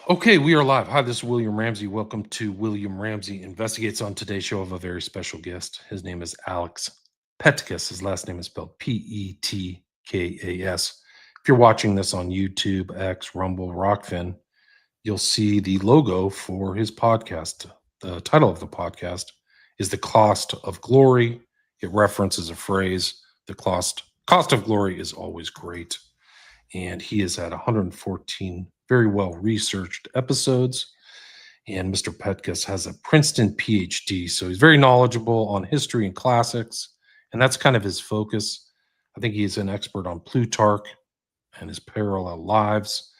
Okay, we are live. Hi, this is William Ramsey. Welcome to William Ramsey Investigates. On today's show, of a very special guest. His name is Alex Petkas. His last name is spelled Petkas. If you're watching this on YouTube, X, Rumble, Rockfin, you'll see the logo for his podcast. The title of the podcast is The Cost of Glory. It references a phrase, the cost of glory is always great. And he has had 114 very well researched episodes. And Mr. Petkas has a Princeton PhD, so he's very knowledgeable on history and classics, and that's kind of his focus. I think he's an expert on Plutarch and his parallel lives,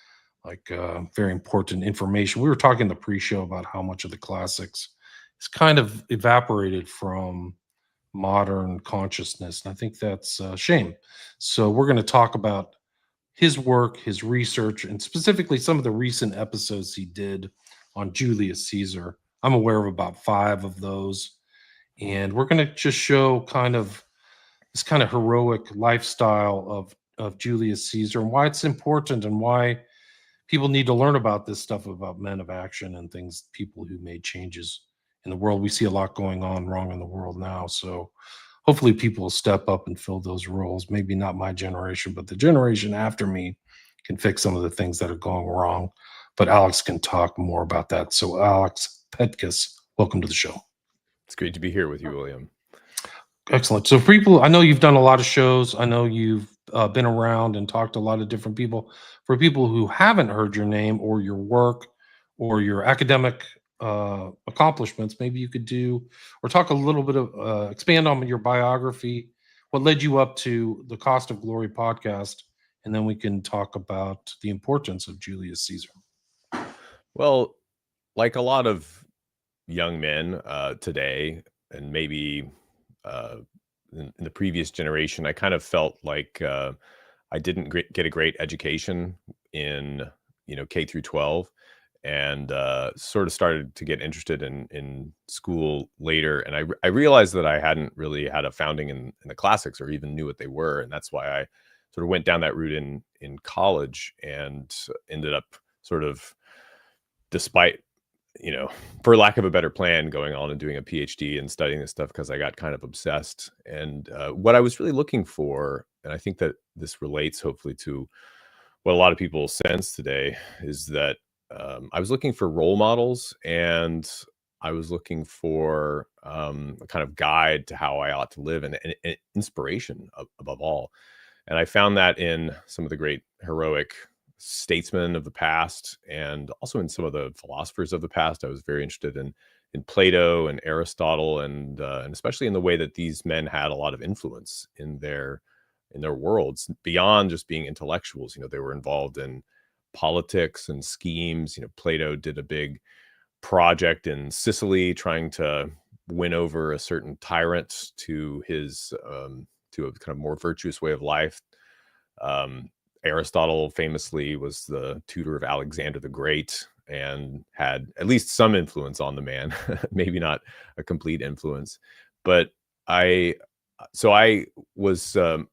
like very important information. We were talking in the pre-show about how much of the classics is kind of evaporated from modern consciousness, and I think that's a shame. So we're going to talk about his work, his research, and specifically some of the recent episodes he did on Julius Caesar. I'm aware of about five of those. And we're going to just show kind of this kind of heroic lifestyle of Julius Caesar and why it's important and why people need to learn about this stuff about men of action and things, people who made changes in the world. We see a lot going on wrong in the world now. So hopefully people will step up and fill those roles. Maybe not my generation, but the generation after me can fix some of the things that are going wrong. But Alex can talk more about that. So Alex Petkas, welcome to the show. It's great to be here with you, William. Excellent. So for people, I know you've done a lot of shows. I know you've been around and talked to a lot of different people. For people who haven't heard your name or your work or your academic accomplishments, maybe you could do or talk a little bit of expand on your biography, what led you up to the Cost of Glory podcast, and then we can talk about the importance of Julius Caesar. Well, like a lot of young men today, and maybe in the previous generation, I kind of felt like I didn't get a great education in K through 12, and sort of started to get interested in school later. And I realized that I hadn't really had a founding in the classics or even knew what they were, and that's why I sort of went down that route in college and ended up sort of, despite for lack of a better plan, going on and doing a PhD and studying this stuff because I got kind of obsessed. And what I was really looking for, and I think that this relates hopefully to what a lot of people sense today, is that I was looking for role models, and I was looking for a kind of guide to how I ought to live, and inspiration above all. And I found that in some of the great heroic statesmen of the past, and also in some of the philosophers of the past. I was very interested in Plato and Aristotle, and especially in the way that these men had a lot of influence in their worlds beyond just being intellectuals. They were involved in politics and schemes. Plato did a big project in Sicily trying to win over a certain tyrant to his to a kind of more virtuous way of life. Aristotle famously was the tutor of Alexander the Great and had at least some influence on the man, maybe not a complete influence. But I was a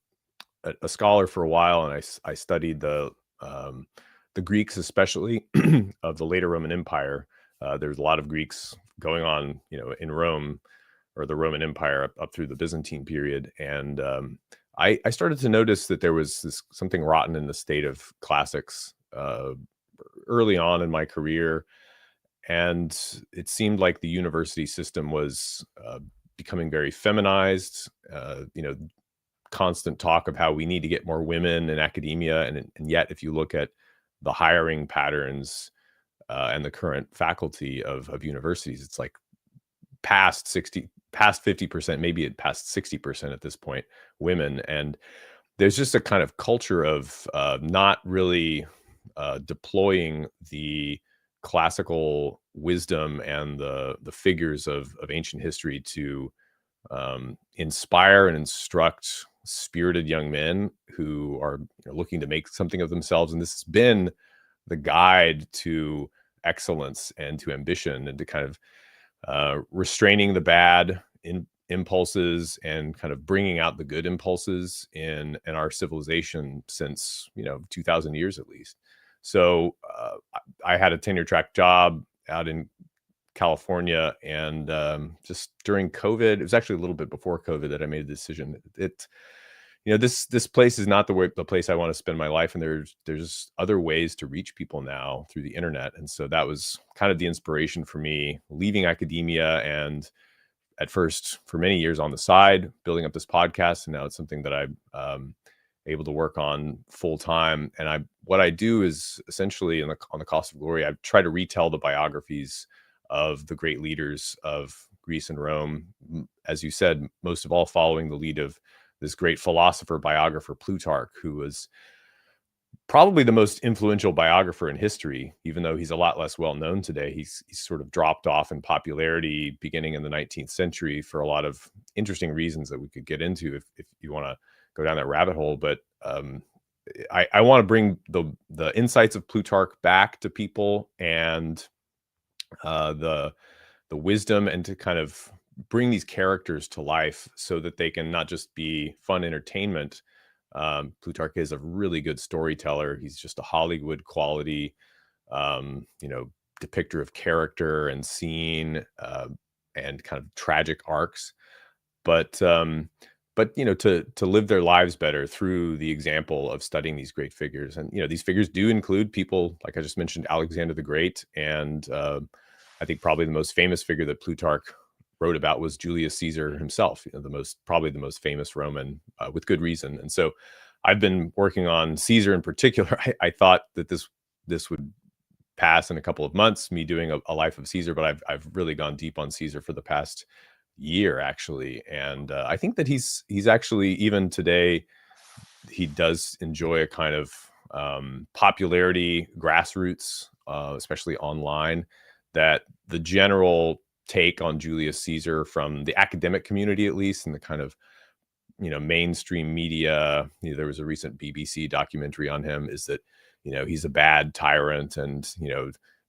scholar for a while, and I studied the Greeks, especially of the later Roman Empire. There's a lot of Greeks going on, in Rome, or the Roman Empire up through the Byzantine period. And I started to notice that there was something rotten in the state of classics early on in my career. And it seemed like the university system was becoming very feminized, constant talk of how we need to get more women in academia. And yet, if you look at the hiring patterns and the current faculty of universities, it's like past 50%, maybe it past 60% at this point, women. And there's just a kind of culture of not really deploying the classical wisdom and the figures of ancient history to inspire and instruct spirited young men who are looking to make something of themselves. And this has been the guide to excellence and to ambition, and to kind of restraining the bad impulses and kind of bringing out the good impulses in our civilization since 2000 years at least. So I had a tenure track job out in California, and just during COVID, it was actually a little bit before COVID that I made a decision. This place is not the place I want to spend my life, and there's other ways to reach people now through the internet. And so that was kind of the inspiration for me leaving academia, and at first for many years on the side building up this podcast, and now it's something that I'm able to work on full time. And what I do is essentially on the Cost of Glory, I try to retell the biographies of the great leaders of Greece and Rome, as you said, most of all following the lead of this great philosopher biographer Plutarch, who was probably the most influential biographer in history, even though he's a lot less well known today. He's sort of dropped off in popularity beginning in the 19th century for a lot of interesting reasons that we could get into if you want to go down that rabbit hole. But I want to bring the insights of Plutarch back to people, and the wisdom, and to kind of bring these characters to life so that they can not just be fun entertainment. Plutarch is a really good storyteller. He's just a Hollywood quality, depictor of character and scene, and kind of tragic arcs. But to live their lives better through the example of studying these great figures. And these figures do include people like I just mentioned, Alexander the Great, and I think probably the most famous figure that Plutarch wrote about was Julius Caesar himself, probably the most famous Roman, with good reason. And so I've been working on Caesar in particular. I thought that this would pass in a couple of months, me doing a life of Caesar, but I've really gone deep on Caesar for the past year, actually. And I think that he's actually, even today, he does enjoy a kind of popularity, grassroots, especially online, that the general take on Julius Caesar from the academic community, at least, and the kind of mainstream media, there was a recent BBC documentary on him, is that he's a bad tyrant, and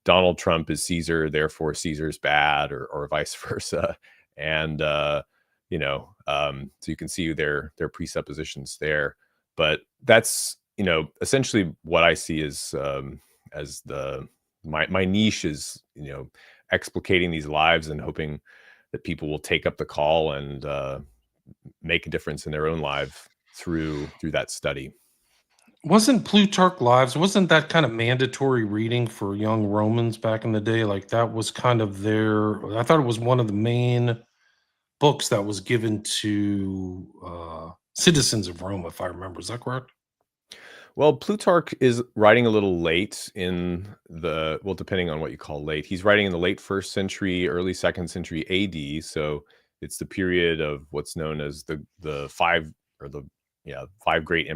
Donald Trump is Caesar, therefore Caesar's bad, or vice versa. And so you can see their presuppositions there. But that's essentially what I see as my niche is explicating these lives and hoping that people will take up the call and make a difference in their own life through that study. Wasn't Plutarch Lives, wasn't that kind of mandatory reading for young Romans back in the day? Like that was kind of I thought it was one of the main books that was given to citizens of Rome, if I remember. Is that correct? Well, Plutarch is writing a little late depending on what you call late. He's writing in the late 1st century, early 2nd century AD. So it's the period of what's known as the five great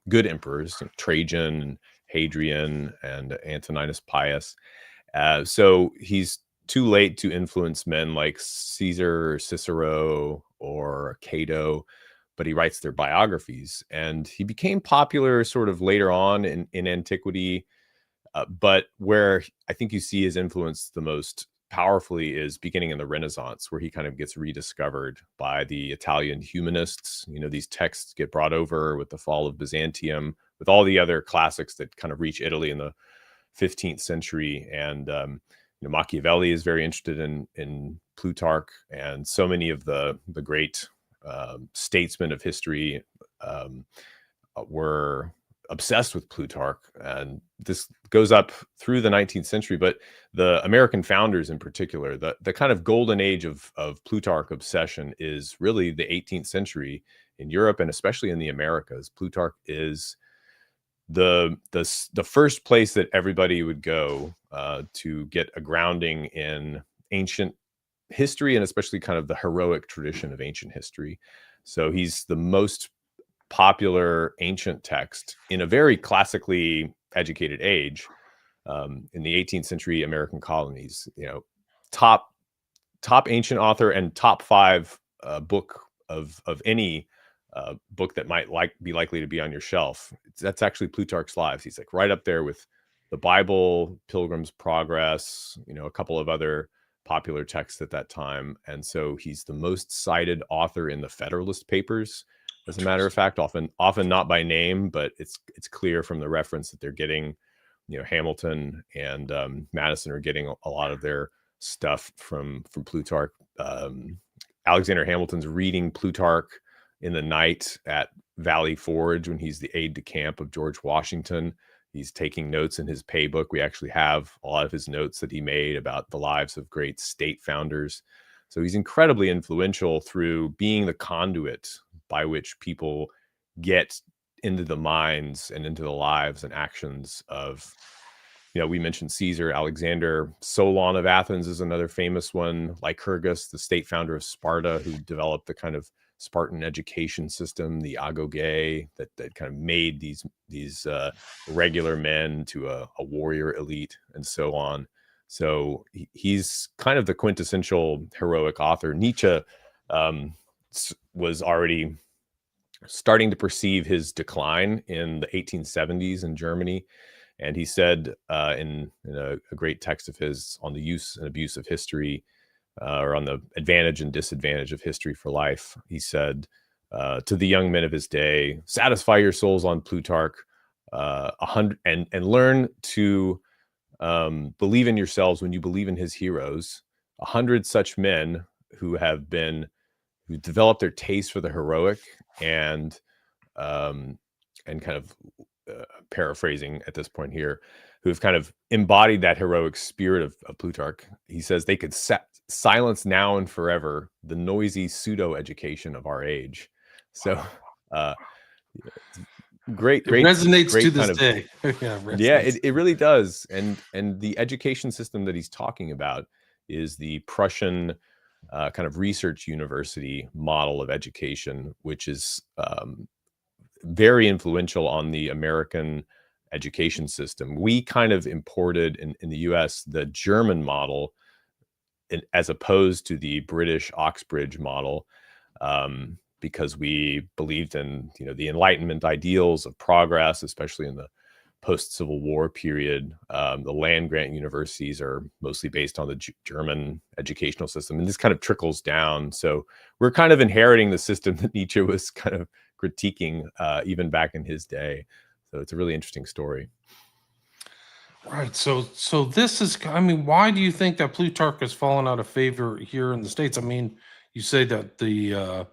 good emperors, Trajan, Hadrian, and Antoninus Pius. So he's too late to influence men like Caesar or Cicero or Cato, but he writes their biographies. And he became popular sort of later on in antiquity. But where I think you see his influence the most powerfully is beginning in the Renaissance, where he kind of gets rediscovered by the Italian humanists. These texts get brought over with the fall of Byzantium, with all the other classics that kind of reach Italy in the 15th century. And Machiavelli is very interested in Plutarch, and so many of the great statesmen of history were obsessed with Plutarch. And this goes up through the 19th century, but the American founders in particular, the kind of golden age of Plutarch obsession is really the 18th century in Europe, and especially in the Americas. Plutarch is the first place that everybody would go to get a grounding in ancient history, and especially kind of the heroic tradition of ancient history. So he's the most popular ancient text in a very classically educated age, in the 18th century American colonies. Top ancient author, and top 5 book of any book that might be likely to be on your shelf. That's actually Plutarch's Lives. He's like right up there with the Bible, Pilgrim's Progress, a couple of other popular texts at that time. And so he's the most cited author in the Federalist Papers, as a matter of fact, often not by name, but it's clear from the reference that they're getting Hamilton and Madison are getting a lot of their stuff from Plutarch. Alexander Hamilton's reading Plutarch in the night at Valley Forge when he's the aide de camp of George Washington. He's taking notes in his pay book. We actually have a lot of his notes that he made about the lives of great state founders. So he's incredibly influential through being the conduit by which people get into the minds and into the lives and actions of, we mentioned Caesar. Alexander. Solon of Athens is another famous one. Lycurgus, the state founder of Sparta, who developed the kind of Spartan education system, the agoge, that kind of made these regular men to a warrior elite, and so on. So he's kind of the quintessential heroic author. Nietzsche was already starting to perceive his decline in the 1870s in Germany. And he said in a great text of his on the use and abuse of history, or on the advantage and disadvantage of history for life, he said to the young men of his day, satisfy your souls on Plutarch, and learn to believe in yourselves when you believe in his heroes. 100 such men who developed their taste for the heroic and kind of paraphrasing at this point here, who have kind of embodied that heroic spirit of Plutarch. He says they could silence now and forever the noisy pseudo-education of our age. So great resonates to this kind of day. It really does. And the education system that he's talking about is the Prussian kind of research university model of education, which is very influential on the American education system. We kind of imported in the US the German model as opposed to the British Oxbridge model, because we believed in the Enlightenment ideals of progress, especially in the post-Civil War period. The land-grant universities are mostly based on the German educational system, and this kind of trickles down. So we're kind of inheriting the system that Nietzsche was kind of critiquing even back in his day. So it's a really interesting story. Right. So this is, why do you think that Plutarch has fallen out of favor here in the States? I mean, you say that the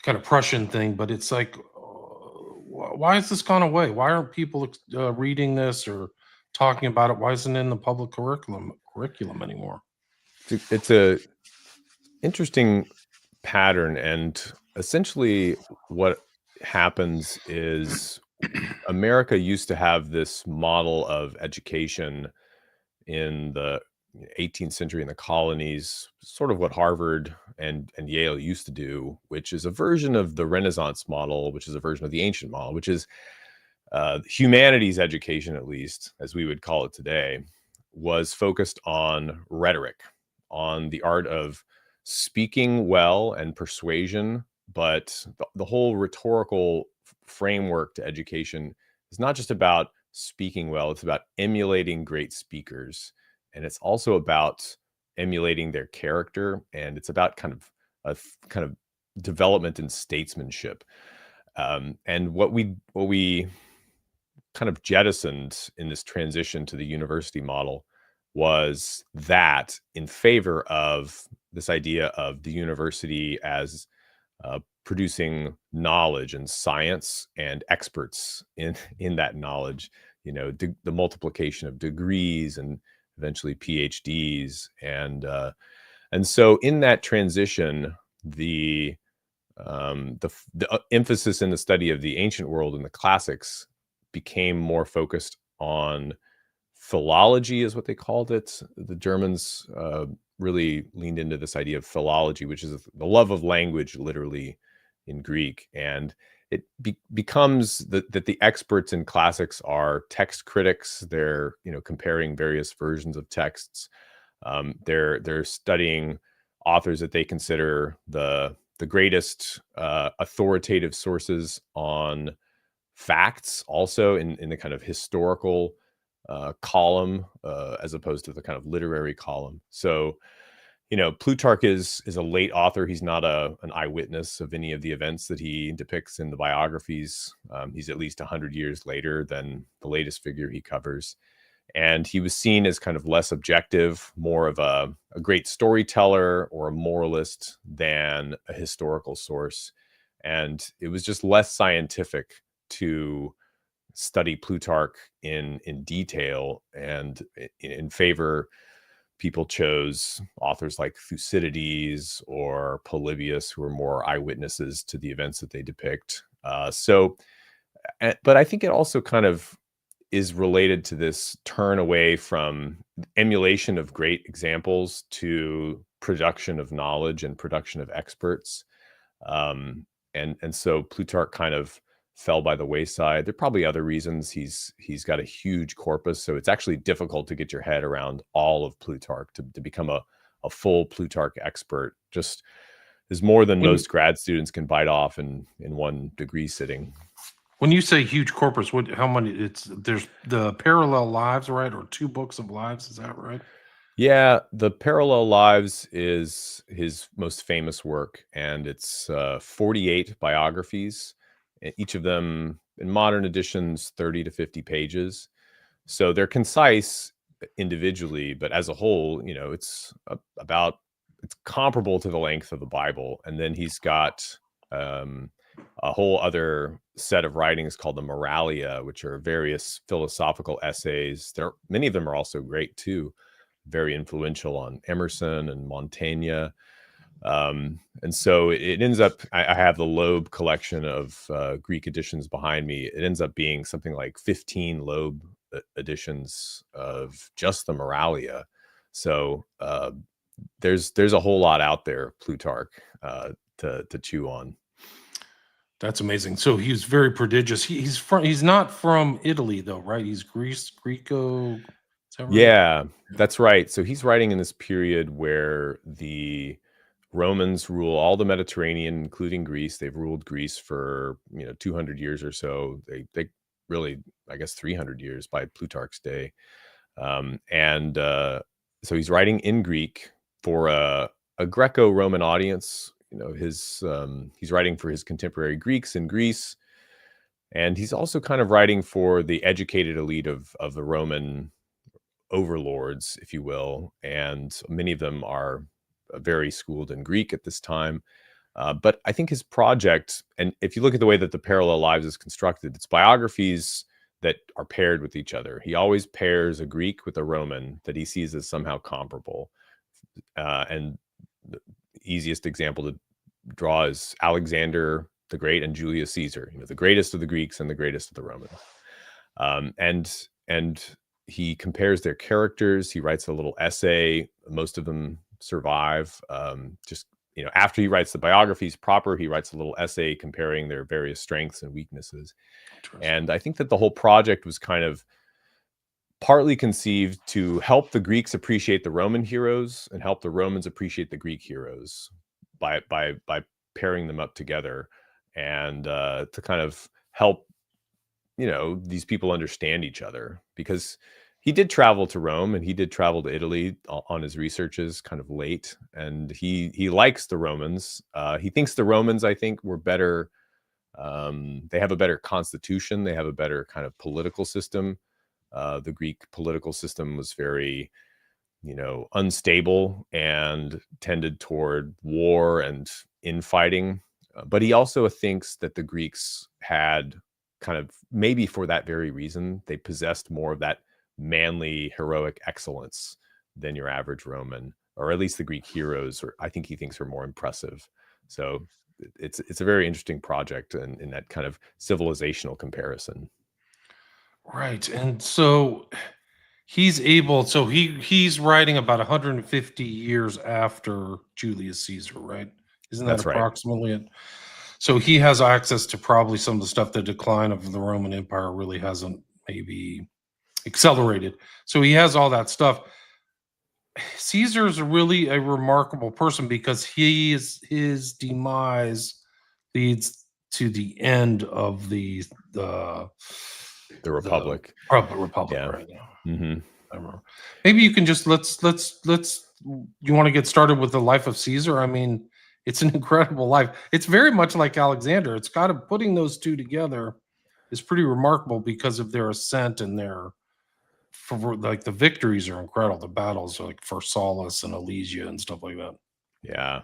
kind of Prussian thing, but it's like, why has this gone away? Why aren't people reading this or talking about it? Why isn't it in the public curriculum anymore? It's a interesting pattern, and essentially what happens is America used to have this model of education in the 18th century in the colonies, sort of what Harvard and Yale used to do, which is a version of the Renaissance model, which is a version of the ancient model, which is humanities education, at least as we would call it today, was focused on rhetoric, on the art of speaking well and persuasion. But the whole rhetorical framework to education is not just about speaking well, it's about emulating great speakers. And it's also about emulating their character, and it's about kind of development in statesmanship. And what we kind of jettisoned in this transition to the university model was that in favor of this idea of the university as producing knowledge and science and experts in that knowledge, the multiplication of degrees and eventually PhDs. And so in that transition, the emphasis in the study of the ancient world and the classics became more focused on philology, is what they called it. The Germans really leaned into this idea of philology, which is the love of language, literally in Greek. And it becomes that the experts in classics are text critics. They're comparing various versions of texts. They're studying authors that they consider the greatest authoritative sources on facts, also in the kind of historical column, as opposed to the kind of literary column. So Plutarch is a late author. He's not an eyewitness of any of the events that he depicts in the biographies. He's at least 100 years later than the latest figure he covers. And he was seen as kind of less objective, more of a great storyteller or a moralist than a historical source. And it was just less scientific to study Plutarch in detail, and in favor, people chose authors like Thucydides or Polybius, who were more eyewitnesses to the events that they depict. But I think it also kind of is related to this turn away from emulation of great examples to production of knowledge and production of experts. And so Plutarch kind of fell by the wayside. There are probably other reasons. He's got a huge corpus, so it's actually difficult to get your head around all of Plutarch to become a full Plutarch expert. Just is more than most grad students can bite off in one degree sitting. When you say huge corpus, how many? There's the Parallel Lives, right, or 2 books of lives. Is that right? Yeah, the Parallel Lives is his most famous work, and it's 48 biographies, each of them in modern editions 30 to 50 pages. So they're concise individually, but as a whole, it's comparable to the length of the Bible. And then he's got a whole other set of writings called the Moralia, which are various philosophical essays. Many of them are also great too, very influential on Emerson and Montaigne. And so it ends up, I have the Loeb collection of Greek editions behind me. It ends up being something like 15 Loeb editions of just the Moralia. So there's a whole lot out there, Plutarch, to chew on. That's amazing. So he's very prodigious. He's not from Italy though, right? He's Greco. Is that right? Yeah, that's right. So he's writing in this period where the Romans rule all the Mediterranean, including Greece. They've ruled Greece for 200 years or so. They really, I guess, 300 years by Plutarch's day. So he's writing in Greek for a Greco-Roman audience. He's writing for his contemporary Greeks in Greece, and he's also kind of writing for the educated elite of the Roman overlords, if you will. And many of them are very schooled in Greek at this time. But I think his project, and if you look at the way that the Parallel Lives is constructed, it's biographies that are paired with each other. He always pairs a Greek with a Roman that he sees as somehow comparable. And the easiest example to draw is Alexander the Great and Julius Caesar, the greatest of the Greeks and the greatest of the Romans. And he compares their characters. He writes a little essay. Most of them survive. After he writes the biographies proper, he writes a little essay comparing their various strengths and weaknesses. And I think that the whole project was kind of partly conceived to help the Greeks appreciate the Roman heroes and help the Romans appreciate the Greek heroes by pairing them up together, and to kind of help these people understand each other, because he did travel to Rome and he did travel to Italy on his researches kind of late, and he likes the Romans. He thinks the Romans, I think, were better. They have a better constitution. They have a better kind of political system. The Greek political system was very, unstable and tended toward war and infighting. But he also thinks that the Greeks had kind of, maybe for that very reason, they possessed more of that manly, heroic excellence than your average Roman, or at least the Greek heroes, or I think he thinks are more impressive. So it's a very interesting project in that kind of civilizational comparison. Right. And so he's writing about 150 years after Julius Caesar, right? Isn't that That's right. approximately it? So he has access to probably some of the stuff. The decline of the Roman Empire really hasn't maybe accelerated. So he has all that stuff. Caesar's really a remarkable person because his demise leads to the end of the Republic. Republic, Yeah. right now. Mm-hmm. I remember. Maybe you can just let's you want to get started with the life of Caesar? I mean, it's an incredible life. It's very much like Alexander. It's got to putting those two together is pretty remarkable because of their ascent and their for like the victories are incredible. The battles are like Pharsalus and Alesia and stuff like that. Yeah.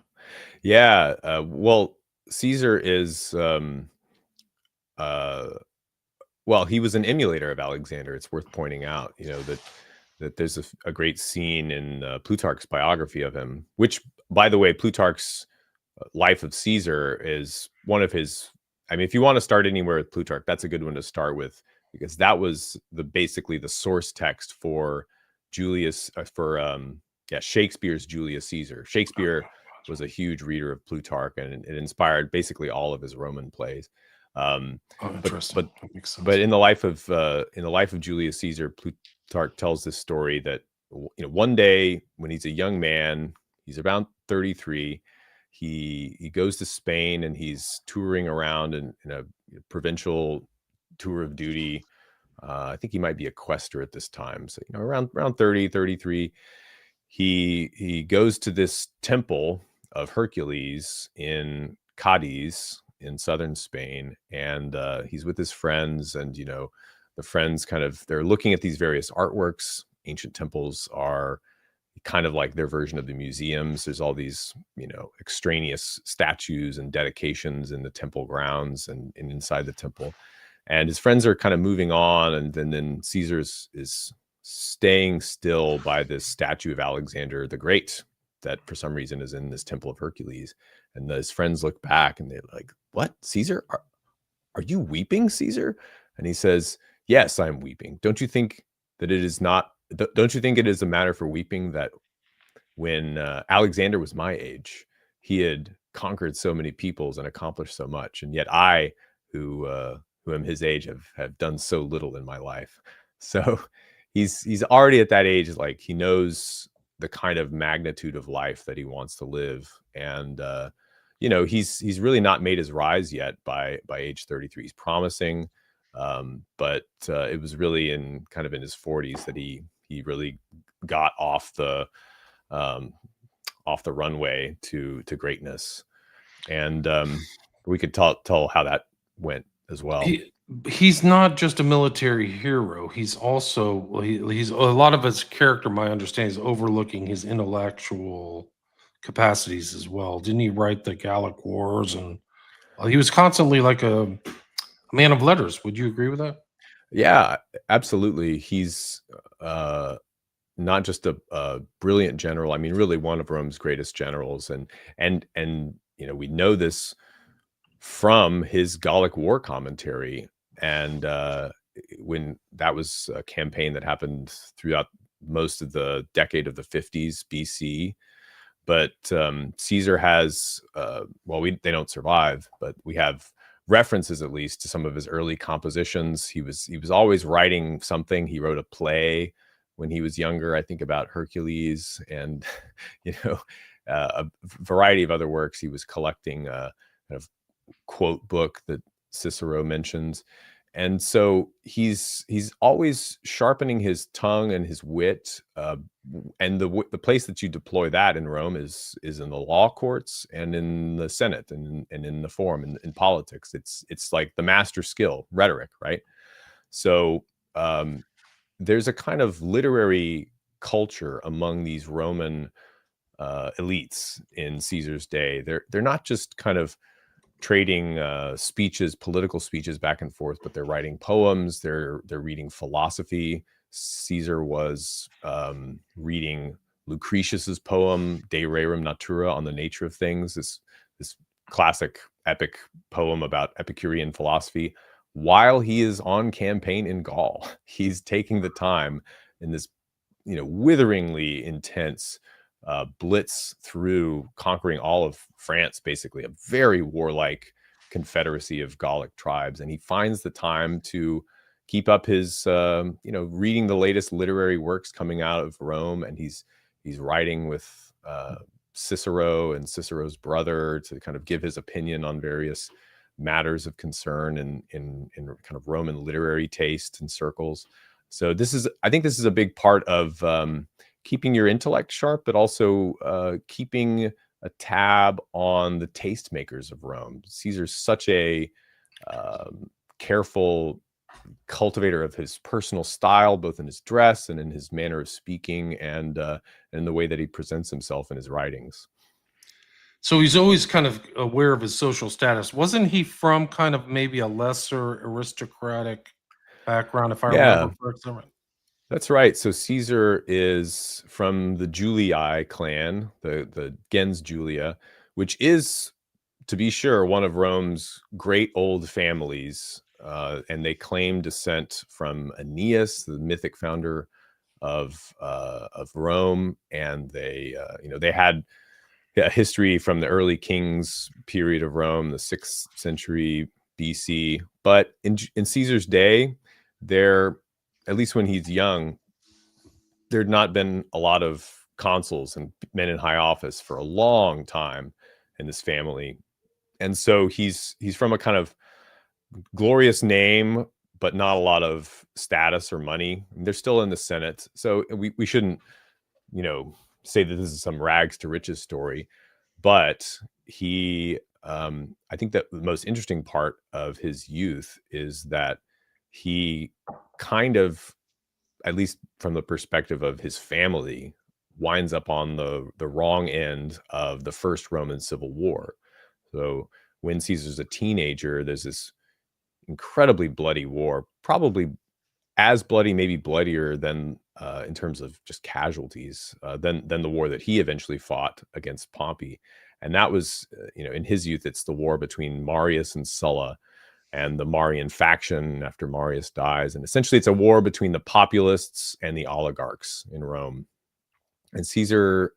Yeah. Well, Caesar is, uh, well, he was an emulator of Alexander. It's worth pointing out, that there's a great scene in Plutarch's biography of him, which, by the way, Plutarch's Life of Caesar is one of his. I mean, if you want to start anywhere with Plutarch, that's a good one to start with, because that was basically the source text for Julius Shakespeare's Julius Caesar. Shakespeare was a huge reader of Plutarch, and it inspired basically all of his Roman plays. Interesting. That makes sense. But in the life of Julius Caesar, Plutarch tells this story that one day when he's a young man, he's around 33. He goes to Spain and he's touring around in a provincial tour of duty. I think he might be a quaestor at this time. So, around 30, 33, he goes to this temple of Hercules in Cadiz in southern Spain. And he's with his friends, and, the friends they're looking at these various artworks. Ancient temples are kind of like their version of the museums. There's all these, extraneous statues and dedications in the temple grounds and inside the temple. And his friends are kind of moving on. And then Caesar is staying still by this statue of Alexander the Great that for some reason is in this temple of Hercules. And his friends look back and they're like, "What, Caesar? Are you weeping, Caesar?" And he says, "Yes, I'm weeping. Don't you think that it is not? Don't you think it is a matter for weeping that when Alexander was my age, he had conquered so many peoples and accomplished so much, and yet I, who am his age, have done so little in my life." So he's already at that age, like he knows the kind of magnitude of life that he wants to live, and he's really not made his rise yet by age 33. He's promising, but it was really in his 40s that he really got off the runway to greatness. And we could tell how that went as well. He's not just a military hero. He's also he's a lot of his character. My understanding is overlooking his intellectual capacities as well. Didn't he write the Gallic Wars? And he was constantly like a man of letters. Would you agree with that? Yeah, absolutely. He's not just a brilliant general. I mean, really one of Rome's greatest generals, and we know this from his Gallic War commentary. And when that was a campaign that happened throughout most of the decade of the 50s BC. But Caesar has, they don't survive, but we have references at least to some of his early compositions. He was always writing something. He wrote a play when he was younger, I think, about Hercules, and a variety of other works. He was collecting a kind of quote book that Cicero mentions. And so he's always sharpening his tongue and his wit, and the place that you deploy that in Rome is in the law courts and in the Senate and in the forum, in politics. It's like the master skill, rhetoric, right? So there's a kind of literary culture among these Roman elites in Caesar's day. They're not just kind of trading political speeches back and forth, but they're writing poems. They're reading philosophy. Caesar was reading Lucretius's poem De Rerum Natura, on the nature of things. This classic epic poem about Epicurean philosophy, while he is on campaign in Gaul. He's taking the time in this, witheringly intense blitz through conquering all of France, basically a very warlike confederacy of Gallic tribes. And he finds the time to keep up his, reading the latest literary works coming out of Rome. And he's writing with Cicero and Cicero's brother to kind of give his opinion on various matters of concern in kind of Roman literary taste and circles. So I think this is a big part of keeping your intellect sharp, but also keeping a tab on the tastemakers of Rome. Caesar's such a careful cultivator of his personal style, both in his dress and in his manner of speaking, and in the way that he presents himself in his writings. So he's always kind of aware of his social status. Wasn't he from kind of maybe a lesser aristocratic background, if I remember Yeah, correctly? that's right. So Caesar is from the Julii clan, the gens Julia, which is, to be sure, one of Rome's great old families, and they claim descent from Aeneas, the mythic founder of Rome, and they had a history from the early kings period of Rome, the 6th century BC. But in Caesar's day, there, at least when he's young, there'd not been a lot of consuls and men in high office for a long time in this family. And so he's from a kind of glorious name, but not a lot of status or money. They're still in the Senate. So we shouldn't, say that this is some rags to riches story. But I think that the most interesting part of his youth is that he kind of, at least from the perspective of his family, winds up on the wrong end of the first Roman Civil War. So when Caesar's a teenager, there's this incredibly bloody war, probably as bloody, maybe bloodier than in terms of just casualties than the war that he eventually fought against Pompey. And that was, in his youth, it's the war between Marius and Sulla and the Marian faction after Marius dies. And essentially it's a war between the populists and the oligarchs in Rome. And Caesar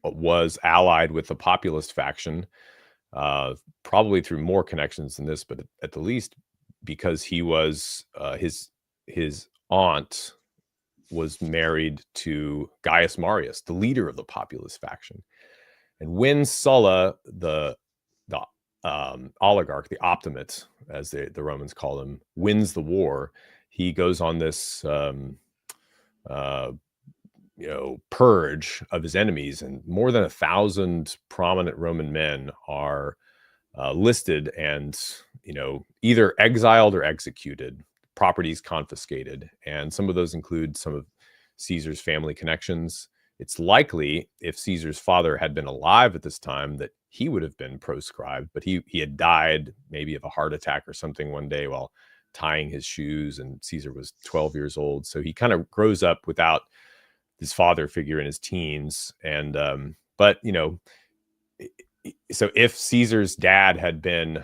was allied with the populist faction, probably through more connections than this, but at the least because he was his aunt was married to Gaius Marius, the leader of the populist faction. And when Sulla, the oligarch, the optimate, as the Romans call him, wins the war, he goes on this purge of his enemies, and more than 1,000 prominent Roman men are listed and either exiled or executed, properties confiscated, and some of those include some of Caesar's family connections. It's likely, if Caesar's father had been alive at this time, that he would have been proscribed, but he had died maybe of a heart attack or something one day while tying his shoes, and Caesar was 12 years old. So he kind of grows up without his father figure in his teens. And so if Caesar's dad had been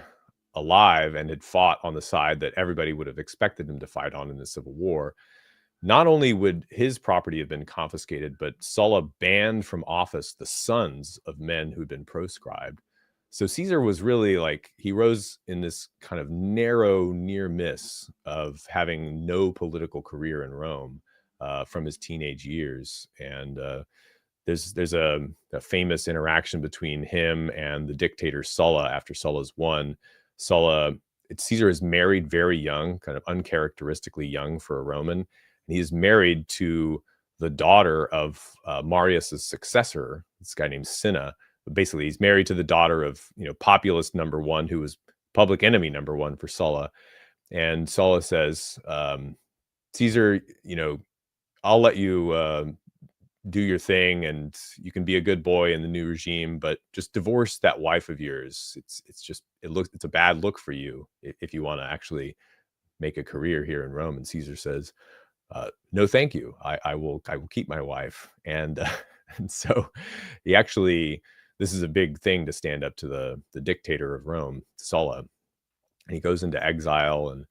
alive and had fought on the side that everybody would have expected him to fight on in the Civil War, not only would his property have been confiscated, but Sulla banned from office the sons of men who'd been proscribed. So Caesar was really he rose in this kind of narrow near miss of having no political career in Rome from his teenage years. And there's a famous interaction between him and the dictator Sulla after Sulla's won. Caesar is married very young, kind of uncharacteristically young for a Roman. And he is married to the daughter of Marius's successor, this guy named Cinna. But basically, he's married to the daughter of populist number one, who was public enemy number one for Sulla. And Sulla says, Caesar, I'll let you do your thing, and you can be a good boy in the new regime, but just divorce that wife of yours. It's a bad look for you if you want to actually make a career here in Rome. And Caesar says, no, thank you. I will keep my wife. And so this is a big thing to stand up to the dictator of Rome, Sulla. And he goes into exile, and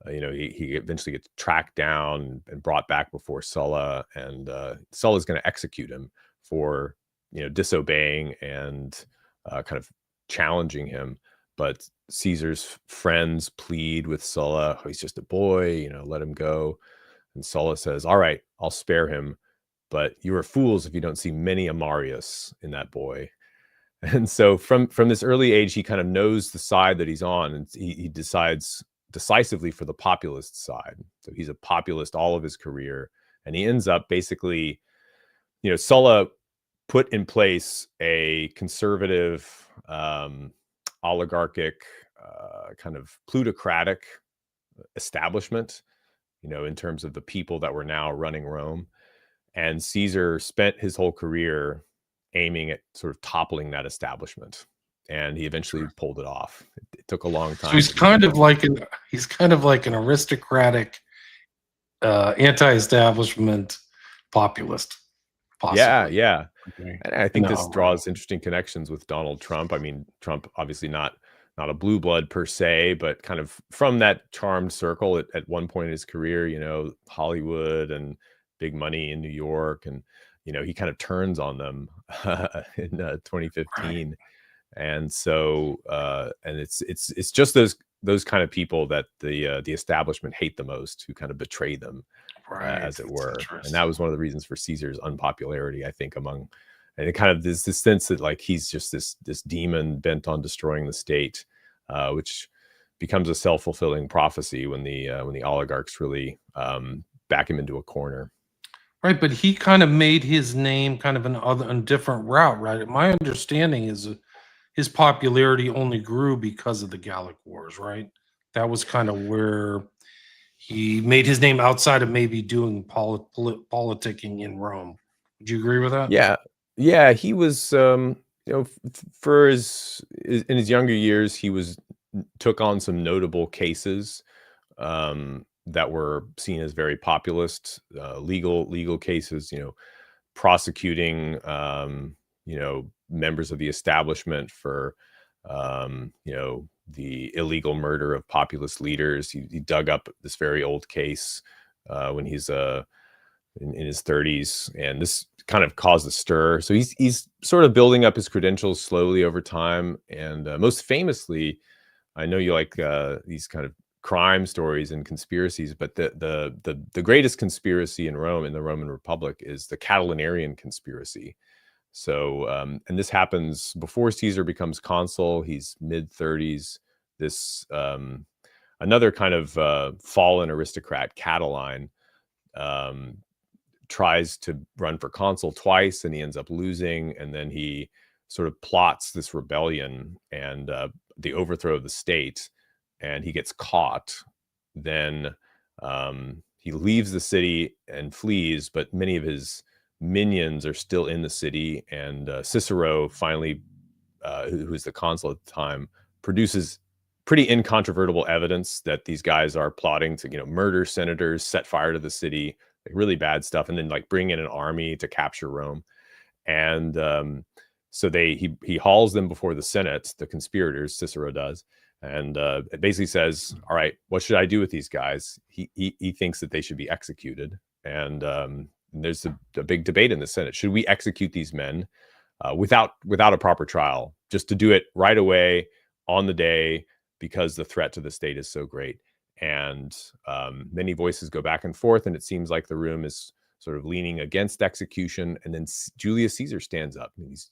he eventually gets tracked down and brought back before Sulla, and Sulla's going to execute him for disobeying and kind of challenging him. But Caesar's friends plead with Sulla, oh, he's just a boy, let him go. And Sulla says, all right, I'll spare him, but you are fools if you don't see many a Marius in that boy. And so from this early age, he kind of knows the side that he's on, and he decides decisively for the populist side. So he's a populist all of his career, and he ends up basically, Sulla put in place a conservative, oligarchic, kind of plutocratic establishment, in terms of the people that were now running Rome. And Caesar spent his whole career aiming at sort of toppling that establishment, and he eventually pulled it off. It took a long time. So he's kind of like an aristocratic, anti-establishment populist. Possibly. Yeah. Okay. And I think this No, draws interesting connections with Donald Trump. I mean, Trump obviously not a blue blood per se, but kind of from that charmed circle at one point in his career, Hollywood and big money in New York, and he kind of turns on them in 2015. right. And so and it's just those kind of people that the establishment hate the most, who kind of betray them, Right. as it were. And Interesting. that was one of the reasons for Caesar's unpopularity, I think, and it kind of this sense that like he's just this demon bent on destroying the state, which becomes a self-fulfilling prophecy when the oligarchs really back him into a corner. Right, but he kind of made his name kind of a different route, right? My understanding is his popularity only grew because of the Gallic Wars, right? That was kind of where he made his name outside of maybe doing politicking in Rome. Would you agree with that? Yeah, he was for in his younger years, he took on some notable cases that were seen as very populist, legal cases, prosecuting members of the establishment for the illegal murder of populist leaders. He dug up this very old case when he's in his 30s, and this kind of caused a stir. So he's sort of building up his credentials slowly over time. And most famously, I know you like these kind of crime stories and conspiracies, but the greatest conspiracy in Rome, in the Roman Republic, is the Catilinarian conspiracy. So and this happens before Caesar becomes consul. He's mid-30s. This another kind of fallen aristocrat, Catiline, tries to run for consul twice, and he ends up losing. And then he sort of plots this rebellion and the overthrow of the state, and he gets caught. Then he leaves the city and flees, but many of his minions are still in the city. And Cicero finally, who's the consul at the time, produces pretty incontrovertible evidence that these guys are plotting to, murder senators, set fire to the city, like really bad stuff, and then like bring in an army to capture Rome. And so he hauls them before the Senate, the conspirators, Cicero does, and it basically says, all right, what should I do with these guys? He thinks that they should be executed. And there's a big debate in the Senate. Should we execute these men without a proper trial, just to do it right away on the day, because the threat to the state is so great? And many voices go back and forth, and it seems like the room is sort of leaning against execution. And then Julius Caesar stands up. He's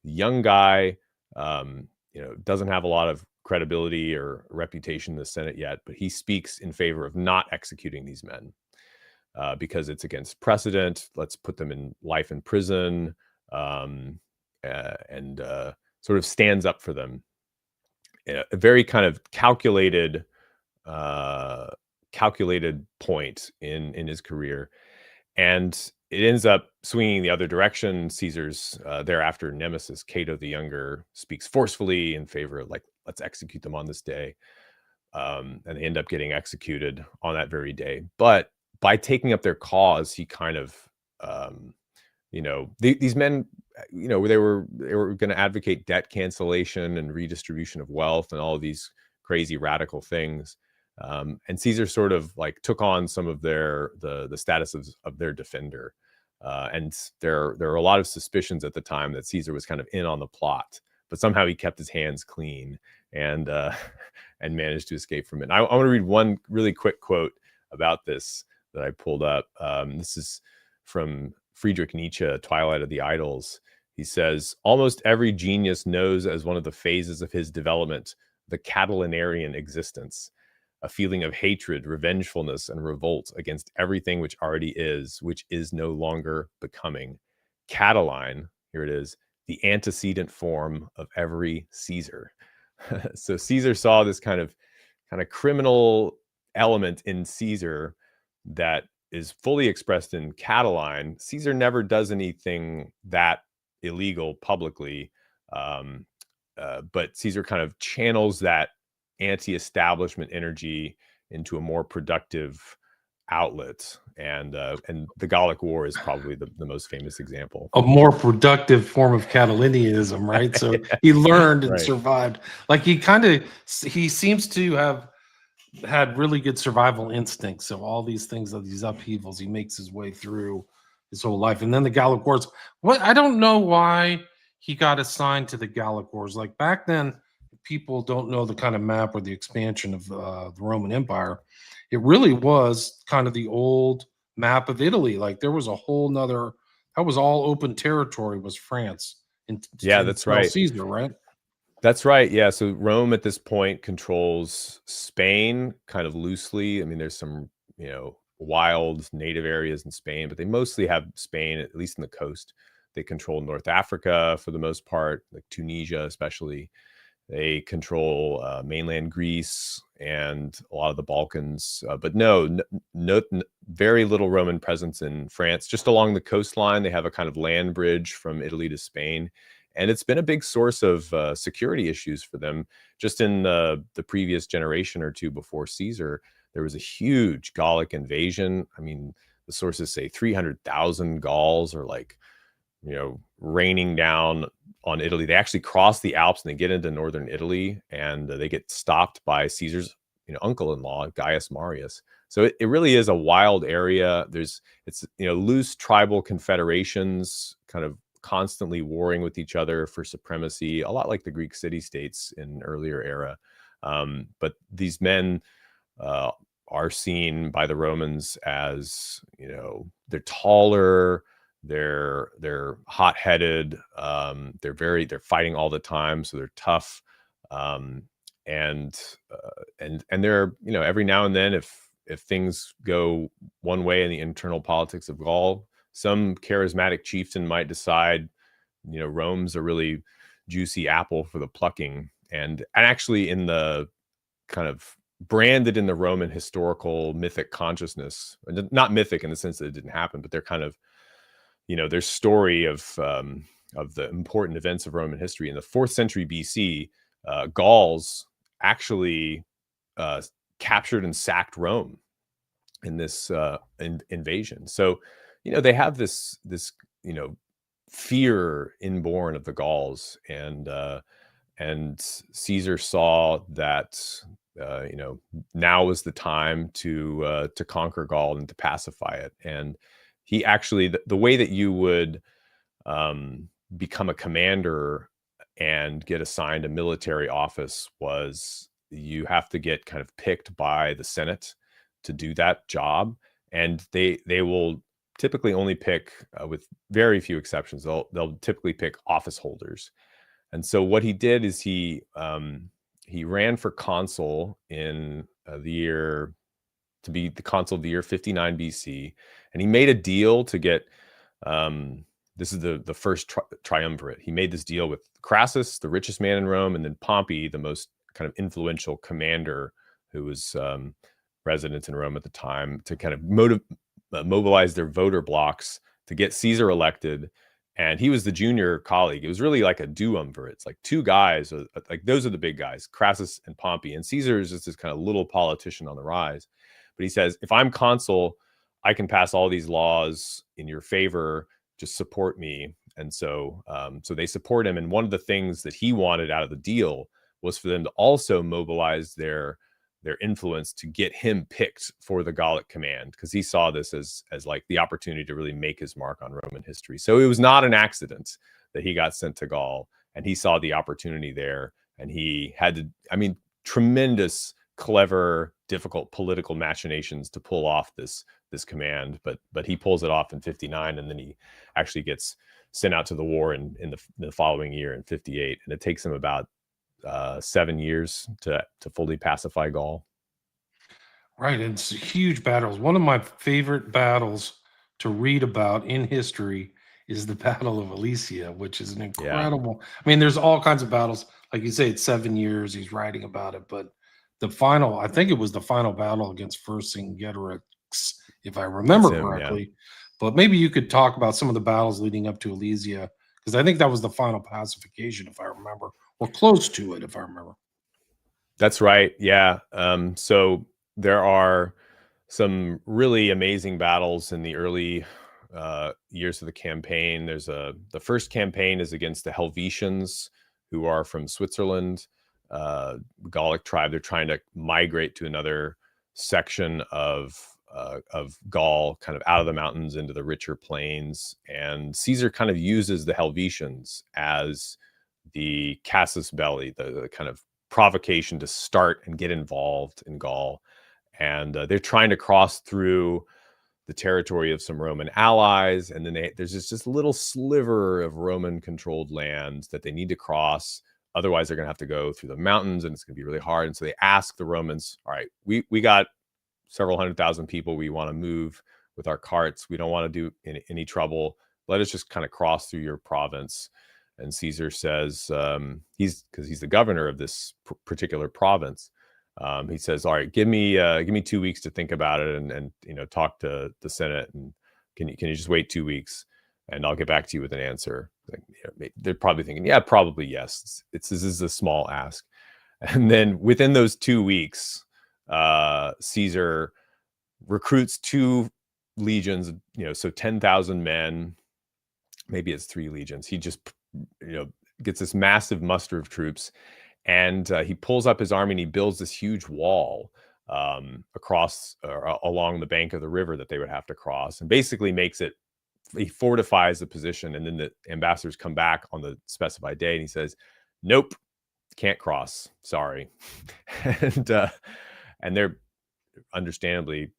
a young guy, doesn't have a lot of credibility or reputation in the Senate yet, but he speaks in favor of not executing these men because it's against precedent. Let's put them in life in prison, and sort of stands up for them. A very kind of calculated point in his career. And it ends up swinging the other direction. Caesar's thereafter nemesis, Cato the Younger, speaks forcefully in favor of, like, let's execute them on this day. And they end up getting executed on that very day. But by taking up their cause, he kind of, these men, they were going to advocate debt cancellation and redistribution of wealth and all of these crazy radical things. And Caesar sort of like took on some of the status of their defender. And there are a lot of suspicions at the time that Caesar was kind of in on the plot, but somehow he kept his hands clean and managed to escape from it. And I want to read one really quick quote about this that I pulled up. This is from Friedrich Nietzsche, Twilight of the Idols. He says, almost every genius knows as one of the phases of his development the Catilinarian existence, a feeling of hatred, revengefulness, and revolt against everything which already is, which is no longer becoming. Catiline, here it is, the antecedent form of every Caesar. So Caesar saw this kind of criminal element in Caesar that is fully expressed in Catiline. Caesar never does anything that illegal publicly, but Caesar kind of channels that anti-establishment energy into a more productive outlet, and the Gallic War is probably the most famous example. A more productive form of Catalinianism, right? So he learned and Right. survived. Like he seems to have had really good survival instincts. So all these things, of these upheavals, he makes his way through his whole life. And then the Gallic Wars. What, I don't know why he got assigned to the Gallic Wars. Like back then, people don't know the kind of map or the expansion of the Roman Empire. It really was kind of the old map of Italy. Like there was a whole nother, that was all open territory, was France. Yeah, that's right. Caesar, right? That's right. Yeah. So Rome at this point controls Spain kind of loosely. I mean, there's some, wild native areas in Spain, but they mostly have Spain, at least in the coast. They control North Africa for the most part, like Tunisia, especially. They control mainland Greece and a lot of the Balkans, but no, very little Roman presence in France. Just along the coastline, they have a kind of land bridge from Italy to Spain, and it's been a big source of security issues for them. Just in the previous generation or two before Caesar, there was a huge Gallic invasion. I mean, the sources say 300,000 Gauls are like, raining down on Italy. They actually cross the Alps and they get into northern Italy, and they get stopped by Caesar's, uncle-in-law, Gaius Marius. So it really is a wild area. It's loose tribal confederations kind of constantly warring with each other for supremacy, a lot like the Greek city-states in an earlier era. But these men are seen by the Romans as, they're taller, they're hot-headed, they're fighting all the time, so they're tough, and they're, every now and then, if things go one way in the internal politics of Gaul, some charismatic chieftain might decide, Rome's a really juicy apple for the plucking, and actually in the kind of branded in the Roman historical mythic consciousness, not mythic in the sense that it didn't happen, but they're kind of, their story of the important events of Roman history in the 4th century BC, Gauls actually captured and sacked Rome in this invasion. So, they have this fear inborn of the Gauls, and Caesar saw that now was the time to conquer Gaul and to pacify it. And he actually, the way that you would become a commander and get assigned a military office was you have to get kind of picked by the Senate to do that job. And they will typically only pick, with very few exceptions, they'll typically pick office holders. And so what he did is he ran for consul in the year, to be the consul of the year 59 BC, and he made a deal to get, this is the first triumvirate. He made this deal with Crassus, the richest man in Rome, and then Pompey, the most kind of influential commander who was resident in Rome at the time, to kind of mobilize their voter blocks to get Caesar elected. And he was the junior colleague. It was really like a duumvirate. It's like two guys, like those are the big guys, Crassus and Pompey. And Caesar is just this kind of little politician on the rise. But he says, if I'm consul, I can pass all these laws in your favor. Just support me. And so they support him. And one of the things that he wanted out of the deal was for them to also mobilize their influence to get him picked for the Gallic command, because he saw this as like the opportunity to really make his mark on Roman history. So it was not an accident that he got sent to Gaul, and he saw the opportunity there, and he had to, tremendous, clever, difficult political machinations to pull off this command, but he pulls it off in 59, and then he actually gets sent out to the war in the following year in 58, and it takes him about 7 years to fully pacify Gaul. Right, and it's huge battles. One of my favorite battles to read about in history is the Battle of Alesia, which is an Yeah, incredible. I mean, there's all kinds of battles. Like you say, it's 7 years. He's writing about it, but the final, I think it was the final battle against Vercingetorix, if I that's remember him. Yeah. correctly. But maybe you could talk about some of the battles leading up to Alesia, because I think that was the final pacification, if I remember, or close to it, if I remember. That's right. Yeah. So there are some really amazing battles in the early years of the campaign. The first campaign is against the Helvetians, who are from Switzerland, Gallic tribe. They're trying to migrate to another section of Gaul, kind of out of the mountains into the richer plains. And Caesar kind of uses the Helvetians as the casus belli, the kind of provocation to start and get involved in Gaul. And they're trying to cross through the territory of some Roman allies. And then there's just little sliver of Roman controlled lands that they need to cross. Otherwise, they're going to have to go through the mountains and it's going to be really hard. And so they ask the Romans, all right, we got several 100,000 people we want to move with our carts. We don't want to do any trouble. Let us just kind of cross through your province. And Caesar says, because he's the governor of this particular province, he says, all right, give me 2 weeks to think about it and talk to the Senate, and can you just wait 2 weeks and I'll get back to you with an answer. Like, they're probably thinking, yeah, probably yes. This is a small ask. And then within those 2 weeks, Caesar recruits 2 legions, so 10,000 men. Maybe it's 3 legions. He just gets this massive muster of troops, and he pulls up his army and he builds this huge wall across or along the bank of the river that they would have to cross, and basically he fortifies the position. And then the ambassadors come back on the specified day and he says, nope, can't cross, sorry. and they're understandably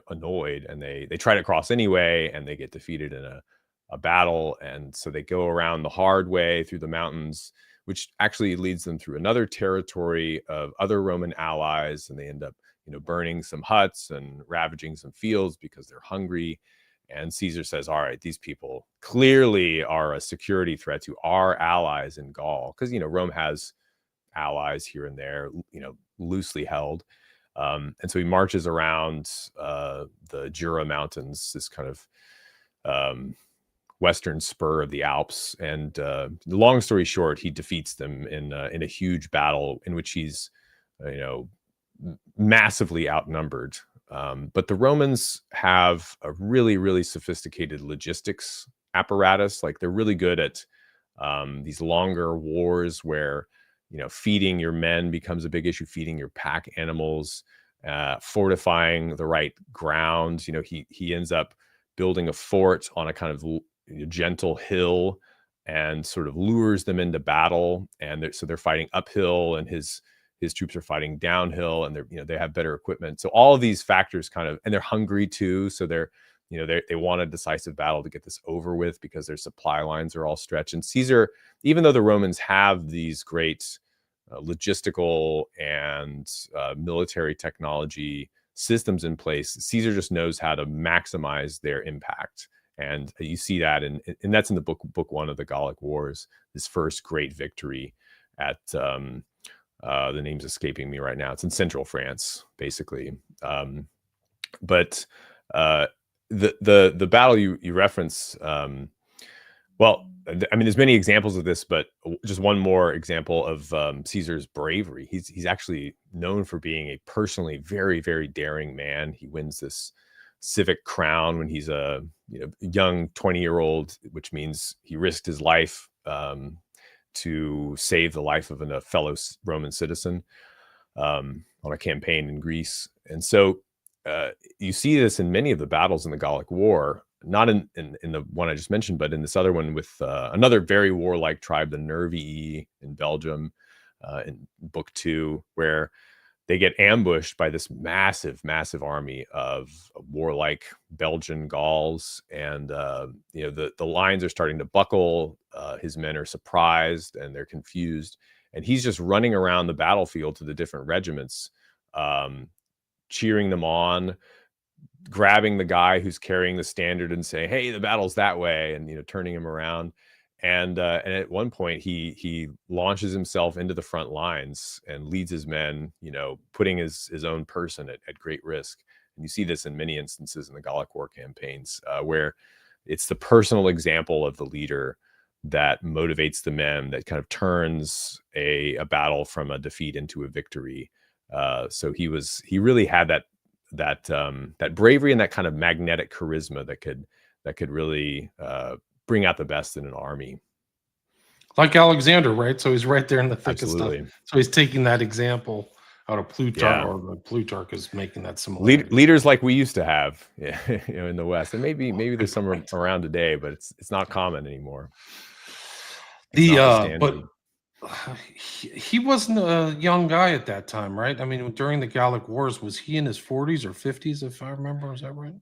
annoyed, and they try to cross anyway, and they get defeated in a battle. And so they go around the hard way through the mountains, which actually leads them through another territory of other Roman allies, and they end up burning some huts and ravaging some fields because they're hungry. And Caesar says, all right, these people clearly are a security threat to our allies in Gaul, because Rome has allies here and there, loosely held. And so he marches around the Jura Mountains, this kind of western spur of the Alps. And long story short, he defeats them in a huge battle in which he's, massively outnumbered. But the Romans have a really, really sophisticated logistics apparatus. Like, they're really good at these longer wars where feeding your men becomes a big issue, feeding your pack animals, fortifying the right ground. He ends up building a fort on a kind of gentle hill and sort of lures them into battle. And they're fighting uphill, and his troops are fighting downhill, and they have better equipment. So all of these factors and they're hungry too. So they want a decisive battle to get this over with because their supply lines are all stretched. And Caesar, even though the Romans have these great logistical and military technology systems in place, Caesar just knows how to maximize their impact. And you see that, and that's in the book 1 of the Gallic Wars, his first great victory at the name's escaping me right now. It's in central France, basically. But the battle you reference, well, I mean, there's many examples of this, but just one more example of Caesar's bravery. He's actually known for being a personally very, very daring man. He wins this civic crown when he's a young 20-year-old, which means he risked his life to save the life of a fellow Roman citizen on a campaign in Greece. And so you see this in many of the battles in the Gallic War, not in the one I just mentioned, but in this other one with another very warlike tribe, the Nervii in Belgium, in Book 2, where they get ambushed by this massive, massive army of warlike Belgian Gauls, and the lines are starting to buckle. His men are surprised and they're confused, and he's just running around the battlefield to the different regiments, cheering them on, grabbing the guy who's carrying the standard and saying, "Hey, the battle's that way," and turning him around. And at one point, he launches himself into the front lines and leads his men, putting his own person at great risk. And you see this in many instances in the Gallic War campaigns, where it's the personal example of the leader that motivates the men, that kind of turns a battle from a defeat into a victory. So he really had that bravery and that kind of magnetic charisma that could really bring out the best in an army. Like Alexander, right? So he's right there in the thick of Absolutely. stuff. So he's taking that example out of Plutarch, Yeah. or Plutarch is making that similarity. Leaders like we used to have, in the West, and maybe there's some around today, but it's not common anymore. But he wasn't a young guy at that time, right? I mean, during the Gallic Wars, was he in his 40s or 50s, if I remember? Is that right?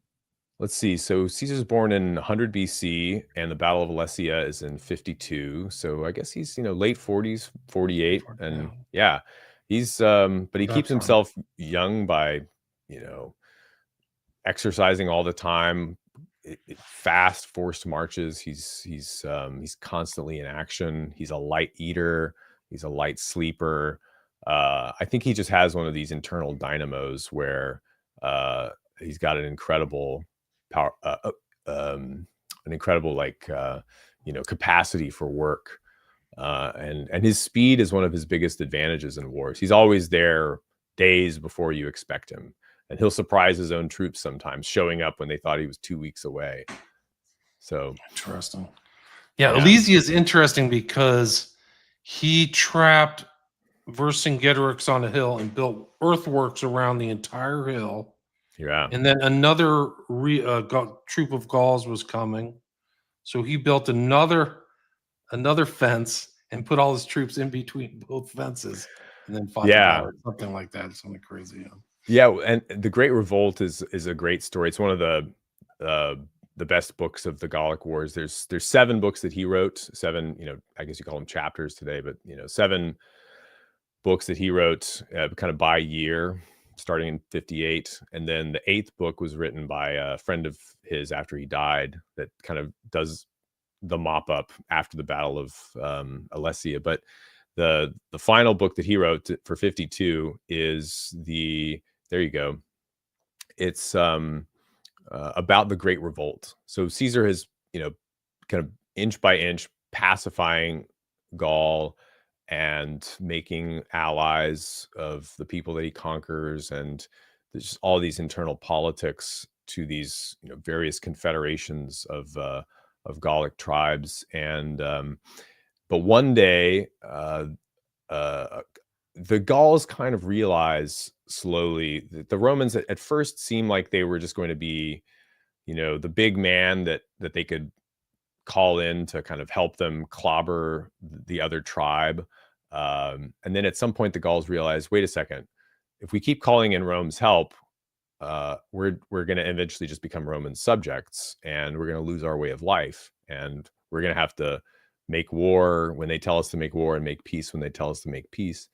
Let's see. So Caesar's born in 100 BC, and the Battle of Alesia is in 52. So I guess he's late 40s, 48, and he's but he keeps himself young by exercising all the time, fast, forced marches. He's constantly in action. He's a light eater. He's a light sleeper. I think he just has one of these internal dynamos where he's got an incredible power, an incredible capacity for work, and his speed is one of his biggest advantages in wars. He's always there days before you expect him, and he'll surprise his own troops sometimes, showing up when they thought he was 2 weeks away. So interesting. Yeah, Alesia is interesting because he trapped Vercingetorix on a hill and built earthworks around the entire hill. Yeah. And then another troop of Gauls was coming. So he built another fence and put all his troops in between both fences and then fought the Gauls, something like that. Something crazy. Yeah, and the Great Revolt is a great story. It's one of the best books of the Gallic Wars. There's 7 books that he wrote. 7, I guess you call them chapters today, but 7 books that he wrote kind of by year, starting in 58. And then the 8th book was written by a friend of his after he died, that kind of does the mop up after the Battle of Alesia. But the final book that he wrote for 52 is there you go. It's about the Great Revolt. So Caesar has, kind of inch by inch pacifying Gaul and making allies of the people that he conquers, and there's just all these internal politics to these various confederations of Gallic tribes. And but one day the Gauls kind of realize slowly that the Romans at first seemed like they were just going to be the big man that they could call in to kind of help them clobber the other tribe. And then at some point the Gauls realized, wait a second, if we keep calling in Rome's help, we're going to eventually just become Roman subjects, and we're going to lose our way of life, and we're going to have to make war when they tell us to make war and make peace when they tell us to make peace.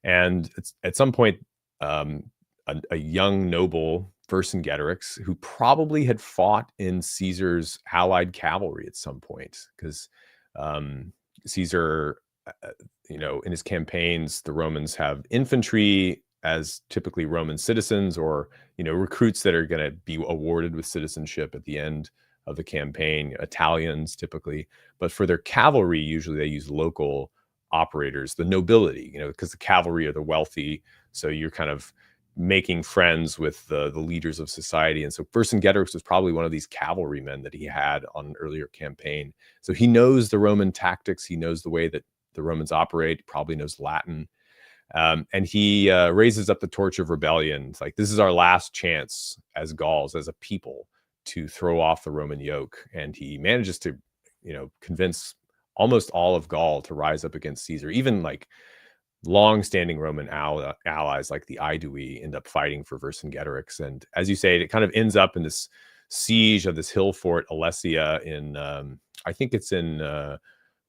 And at some point, a young noble, Vercingetorix, who probably had fought in Caesar's allied cavalry at some point, because Caesar, in his campaigns, the Romans have infantry as typically Roman citizens, or recruits that are going to be awarded with citizenship at the end of the campaign, Italians typically. But for their cavalry, usually they use local operators, the nobility, because the cavalry are the wealthy. So you're kind of making friends with the leaders of society. And so Vercingetorix was probably one of these cavalrymen that he had on an earlier campaign. So he knows the Roman tactics. He knows the way that the Romans operate. He probably knows Latin. And he raises up the torch of rebellion. It's like, this is our last chance as Gauls, as a people, to throw off the Roman yoke. And he manages to, convince almost all of Gaul to rise up against Caesar. Even like long-standing Roman allies like the Aedui end up fighting for Vercingetorix. And as you say, it kind of ends up in this siege of this hill fort, Alesia, in I think it's in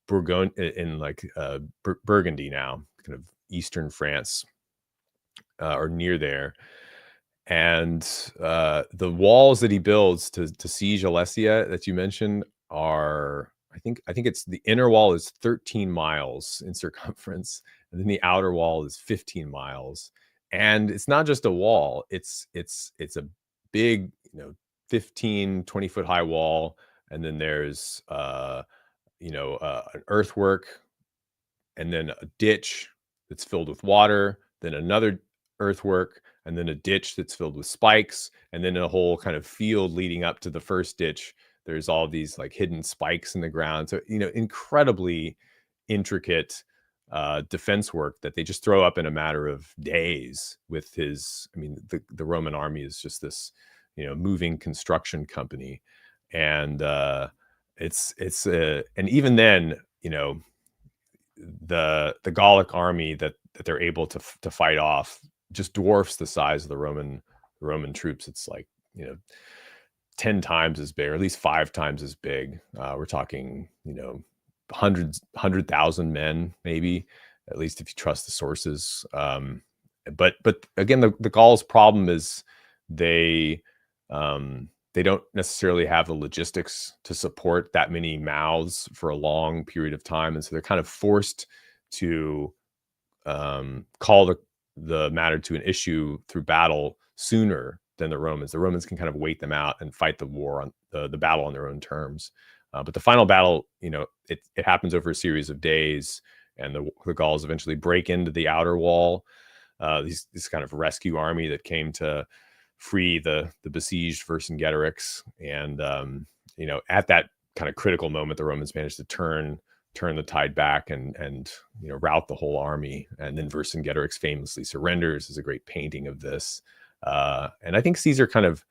Burgundy now, kind of eastern France, or near there. And the walls that he builds to siege Alesia that you mentioned are, I think it's the inner wall is 13 miles in circumference, and then the outer wall is 15 miles. And it's not just a wall; it's a big, 15, 20-foot high wall, and then there's an earthwork, and then a ditch that's filled with water, then another earthwork, and then a ditch that's filled with spikes, and then a whole kind of field leading up to the first ditch. There's all these like hidden spikes in the ground. So, incredibly intricate defense work that they just throw up in a matter of days with the Roman army is just this, moving construction company. And and even then, the Gallic army that they're able to fight off just dwarfs the size of the Roman troops. It's like 10 times as big, or at least 5 times as big. We're talking 100,000 men, maybe, at least if you trust the sources. But again, the Gauls' problem is they don't necessarily have the logistics to support that many mouths for a long period of time. And so they're kind of forced to call the matter to an issue through battle sooner than the Romans. The Romans can kind of wait them out and fight the war on the battle on their own terms. But the final battle, it happens over a series of days, and the Gauls eventually break into the outer wall. This kind of rescue army that came to free the besieged Vercingetorix, and at that kind of critical moment, the Romans managed to turn the tide back and rout the whole army, and then Vercingetorix famously surrenders. There's a great painting of this, and I think Caesar kind of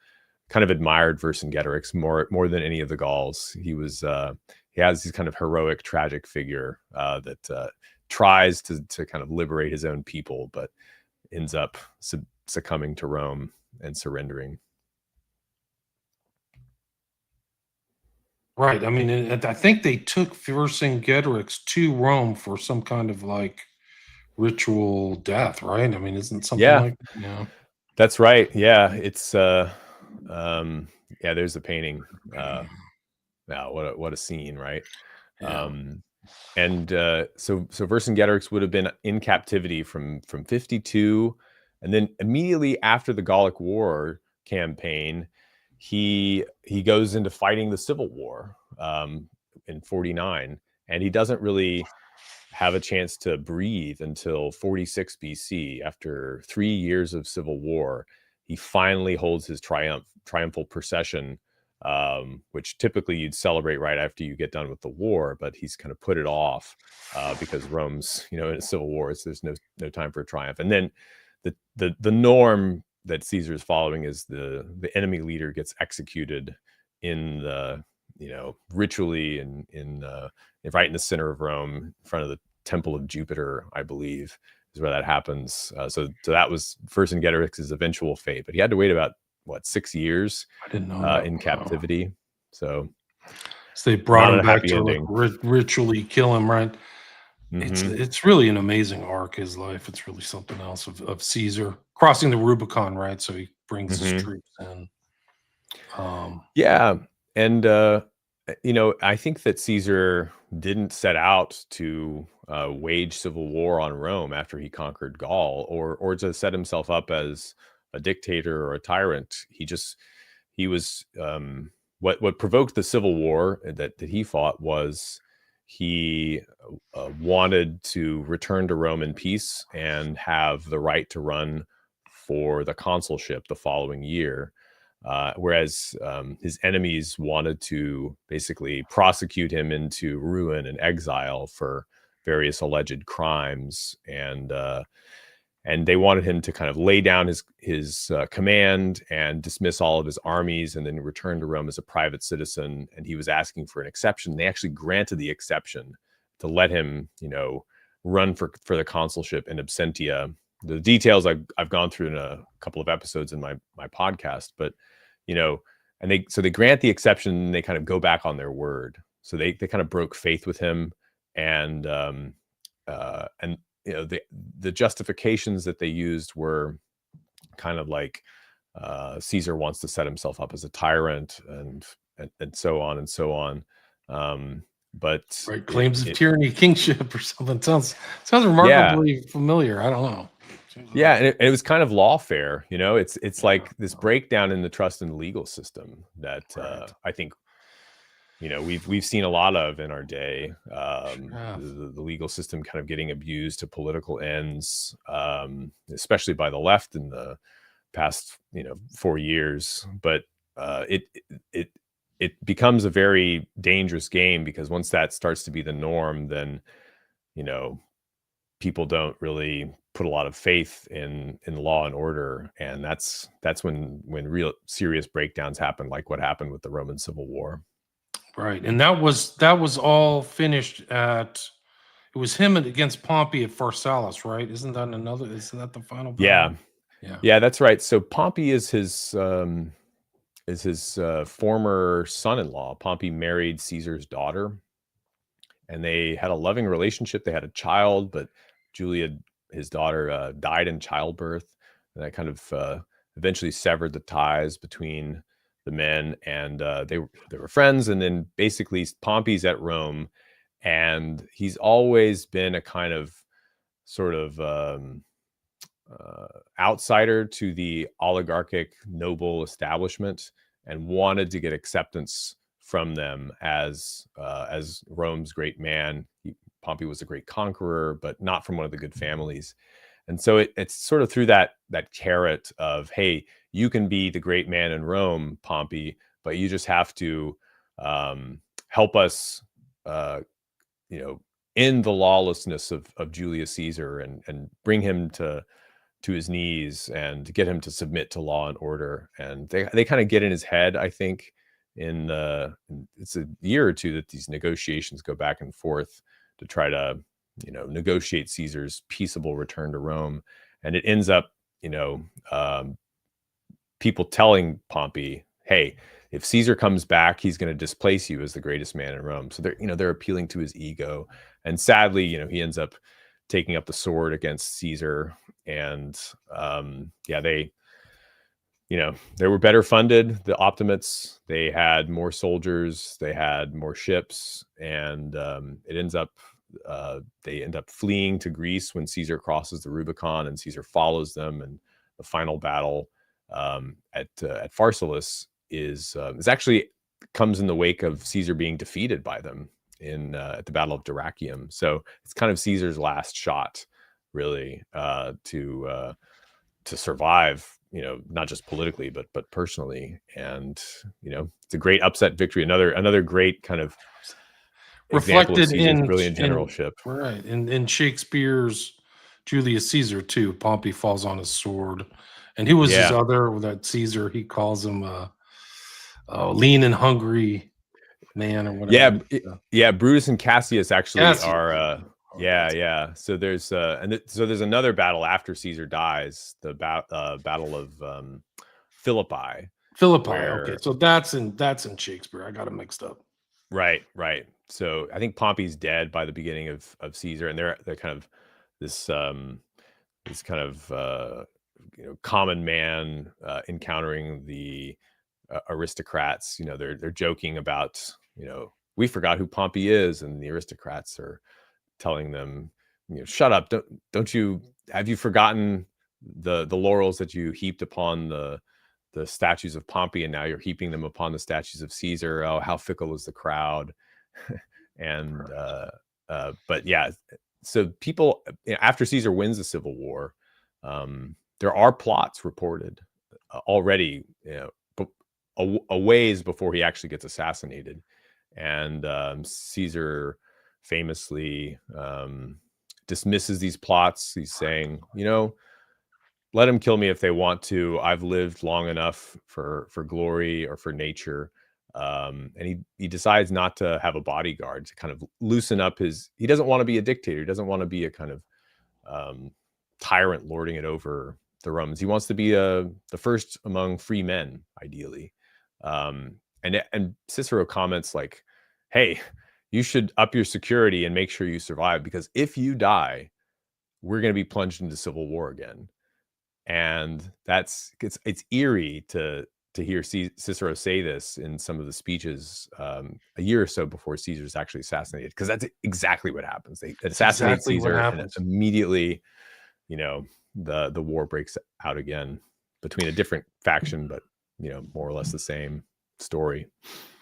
admired Vercingetorix more than any of the Gauls. He has this kind of heroic, tragic figure that tries to kind of liberate his own people, but ends up succumbing to Rome and surrendering. Right. I mean, I think they took Vercingetorix to Rome for some kind of like ritual death, right? I mean, isn't something Yeah, like, yeah. that's right. Yeah, it's there's the painting. Wow, what a scene, right? Yeah. So Vercingetorix would have been in captivity from 52, and then immediately after the Gallic War campaign, he goes into fighting the Civil War in 49, and he doesn't really have a chance to breathe until 46 BC. After 3 years of civil war, he finally holds his triumphal procession, which typically you'd celebrate right after you get done with the war, but he's kind of put it off because Rome's, in a civil war, there's no time for a triumph. And then the norm that Caesar is following is the enemy leader gets executed in the ritually in right in the center of Rome, in front of the Temple of Jupiter, I believe, is where that happens. So that was Vercingetorix's eventual fate, but he had to wait about 6 years I didn't know that. in captivity. So they brought him a back happy to ending. ritually kill him, right? Mhm. It's really an amazing arc, his life. It's really something else of Caesar crossing the Rubicon, right? So he brings his Mhm. troops in. Yeah, and I think that Caesar didn't set out to wage civil war on Rome after he conquered Gaul, or to set himself up as a dictator or a tyrant. He was what provoked the civil war that he fought was he wanted to return to Rome in peace and have the right to run for the consulship the following year. Whereas his enemies wanted to basically prosecute him into ruin and exile for various alleged crimes, and they wanted him to kind of lay down his command and dismiss all of his armies, and then return to Rome as a private citizen. And he was asking for an exception. They actually granted the exception to let him, run for the consulship in absentia. The details I've gone through in a couple of episodes in my podcast, but and they grant the exception, and they kind of go back on their word. So they kind of broke faith with him, and the justifications that they used were kind of like Caesar wants to set himself up as a tyrant, and so on and so on. But Right, claims of tyranny, kingship, or something. Sounds yeah, remarkably familiar. I don't know. yeah, and it was kind of lawfare. It's like this breakdown in the trust in the legal system that Right. I think we've seen a lot of in our day. Yeah. The legal system kind of getting abused to political ends, especially by the left in the past 4 years. But it it it becomes a very dangerous game, because once that starts to be the norm, then you know people don't really put a lot of faith in law and order, and that's when real serious breakdowns happen, like what happened with the Roman Civil War. Right, and that was all finished at. It was him against Pompey at Pharsalus, right? Isn't that another? Isn't that the final Yeah, battle? Yeah. yeah, that's right. So Pompey is his former son-in-law. Pompey married Caesar's daughter, and they had a loving relationship. They had a child, but Julia, his daughter, died in childbirth, and that kind of eventually severed the ties between the men. And they were friends. And then basically Pompey's at Rome, and he's always been a kind of sort of outsider to the oligarchic noble establishment, and wanted to get acceptance from them as Rome's great man. Pompey was a great conqueror, but not from one of the good families. And so it's sort of through that carrot of, hey, you can be the great man in Rome, Pompey, but you just have to help us, end the lawlessness of Julius Caesar, and bring him to his knees, and to get him to submit to law and order. And they kind of get in his head, I think. It's a year or two that these negotiations go back and forth to try to negotiate Caesar's peaceable return to Rome. And it ends up people telling Pompey, hey, if Caesar comes back, he's going to displace you as the greatest man in Rome. So they're appealing to his ego. And sadly, he ends up taking up the sword against Caesar. And they were better funded. The Optimates, they had more soldiers, they had more ships, and it ends up they end up fleeing to Greece when Caesar crosses the Rubicon, and Caesar follows them. And the final battle at Pharsalus is actually comes in the wake of Caesar being defeated by them at the Battle of Dyrrhachium. So it's kind of Caesar's last shot, really, to survive, not just politically, but personally. And it's a great upset victory. Another great kind of example of Reflected Caesar's in brilliant generalship. right in Shakespeare's Julius Caesar too. Pompey falls on his sword, and who was his Yeah, other that Caesar? He calls him lean and hungry man or whatever. yeah. Brutus and Cassius actually Cassius. are. Oh, Yeah, that's yeah. So there's so there's another battle after Caesar dies, the battle of Philippi, Philippi. Okay, where so that's in Shakespeare. I got it mixed up. right. So I think Pompey's dead by the beginning of Caesar, and they're kind of this kind of common man encountering the aristocrats. They're joking about, we forgot who Pompey is, and the aristocrats are telling them, shut up, don't you, have you forgotten the laurels that you heaped upon the statues of Pompey, and now you're heaping them upon the statues of Caesar? Oh, how fickle is the crowd. And but yeah, so people, after Caesar wins the Civil War, there are plots reported already, a ways before he actually gets assassinated. And Caesar famously dismisses these plots. He's saying, let them kill me if they want to. I've lived long enough for glory or for nature. And he decides not to have a bodyguard, to kind of loosen up he doesn't want to be a dictator. He doesn't want to be a kind of tyrant lording it over the Romans. He wants to be the first among free men, ideally. And Cicero comments like, hey, you should up your security and make sure you survive, because if you die, we're going to be plunged into civil war again. And it's eerie to hear Cicero say this in some of the speeches a year or so before Caesar's actually assassinated, because that's exactly what happens. They It's assassinate exactly what Caesar, and happens. immediately, the war breaks out again between a different faction, but more or less the same story.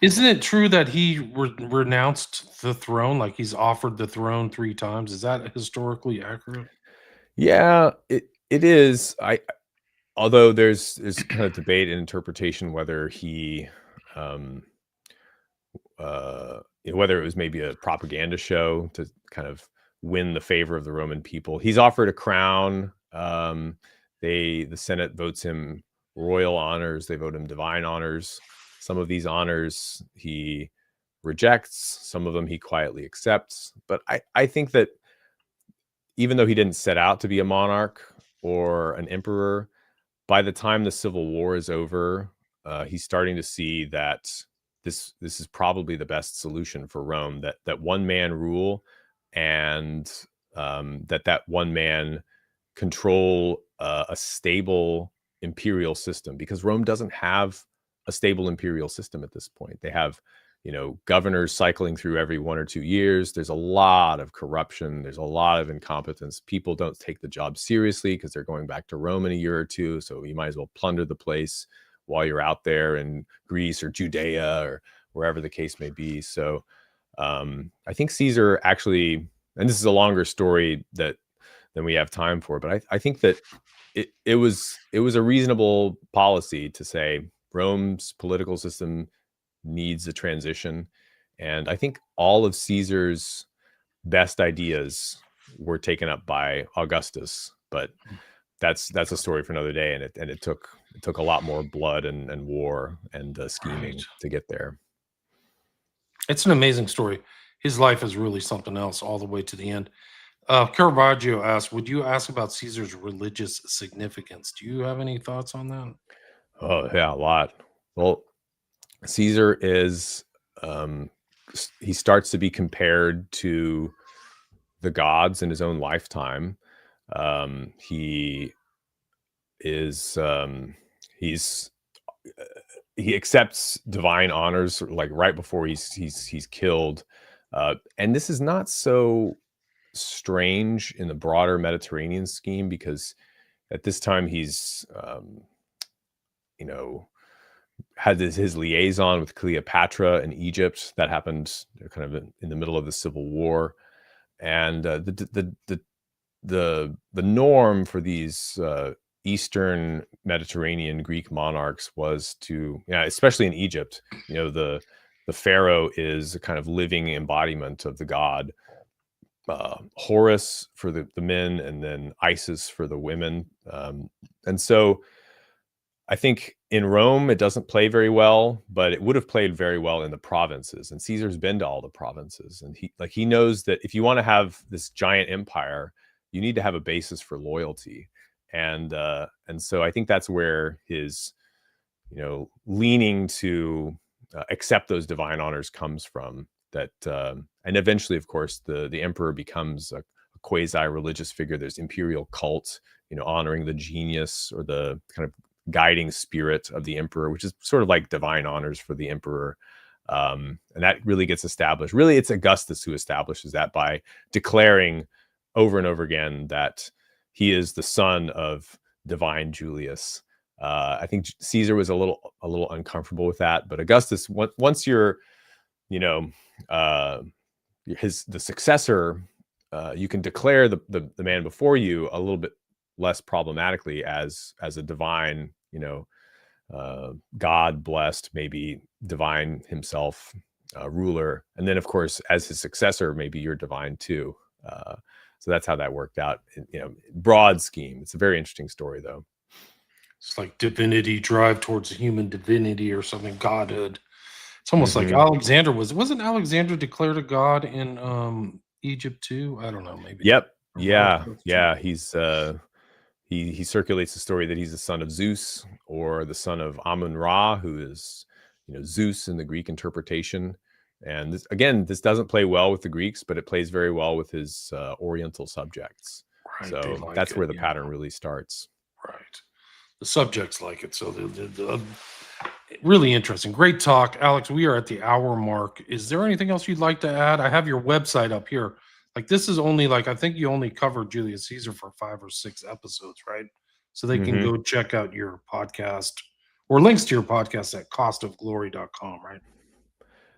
Isn't it true that he renounced the throne? Like he's offered the throne 3 times. Is that historically accurate? Yeah, it is. Although there's kind of debate and interpretation whether he um whether it was maybe a propaganda show to kind of win the favor of the Roman people. He's offered a crown. The Senate votes him royal honors. They vote him divine honors. Some of these honors he rejects. Some of them he quietly accepts. But I think that even though he didn't set out to be a monarch or an emperor, by the time the Civil War is over, he's starting to see that this is probably the best solution for Rome. That one man rule, and that one man control a stable imperial system, because Rome doesn't have a stable imperial system at this point. They have governors cycling through every 1 or 2 years. There's a lot of corruption. There's a lot of incompetence. People don't take the job seriously because they're going back to Rome in a year or two. So you might as well plunder the place while you're out there in Greece or Judea or wherever the case may be. So I think Caesar actually, and this is a longer story than we have time for, but I think that it was a reasonable policy to say Rome's political system needs a transition. And I think all of Caesar's best ideas were taken up by Augustus, but that's a story for another day. And it took a lot more blood and war and scheming to get there. It's an amazing story. His life is really something else all the way to the end. Caravaggio asked, would you ask about Caesar's religious significance? Do you have any thoughts on that? Oh, yeah, a lot. Well, Caesar is, he starts to be compared to the gods in his own lifetime. He is, he accepts divine honors like right before he's killed. And this is not so strange in the broader Mediterranean scheme, because at this time he's, had his liaison with Cleopatra in Egypt. That happened kind of in the middle of the Civil War, and the norm for these Eastern Mediterranean Greek monarchs was to, especially in Egypt, the pharaoh is a kind of living embodiment of the god. Horus for the men, and then Isis for the women, and so I think in Rome, it doesn't play very well, but it would have played very well in the provinces. And Caesar's been to all the provinces. And he knows that if you want to have this giant empire, you need to have a basis for loyalty. And so I think that's where his, leaning to accept those divine honors comes from. That and eventually, of course, the emperor becomes a quasi-religious figure. There's imperial cult, honoring the genius or the kind of guiding spirit of the emperor, which is sort of like divine honors for the emperor. And that really gets established. Really, it's Augustus who establishes that by declaring over and over again that he is the son of divine Julius. I think Caesar was a little uncomfortable with that, but Augustus, once you're, the successor, you can declare the man before you a little bit less problematically as a divine, God blessed, maybe divine himself, ruler. And then, of course, as his successor, maybe you're divine too. So that's how that worked out. Broad scheme. It's a very interesting story, though. It's like divinity drive towards human divinity or something, godhood. It's almost like Alexander wasn't Alexander declared a god in Egypt too? I don't know, maybe. Yep. Yeah. He's he circulates the story that he's the son of Zeus, or the son of Amun-Ra, who is Zeus in the Greek interpretation. And this doesn't play well with the Greeks, but it plays very well with his Oriental subjects. Right, so that's where the pattern really starts. Right. The subjects like it. So really interesting. Great talk, Alex. We are at the hour mark. Is there anything else you'd like to add? I have your website up here. Like this is only like I think you only covered Julius Caesar for 5 or 6 episodes, right? So they can Hmm. go check out your podcast or links to your podcast at costofglory.com, right?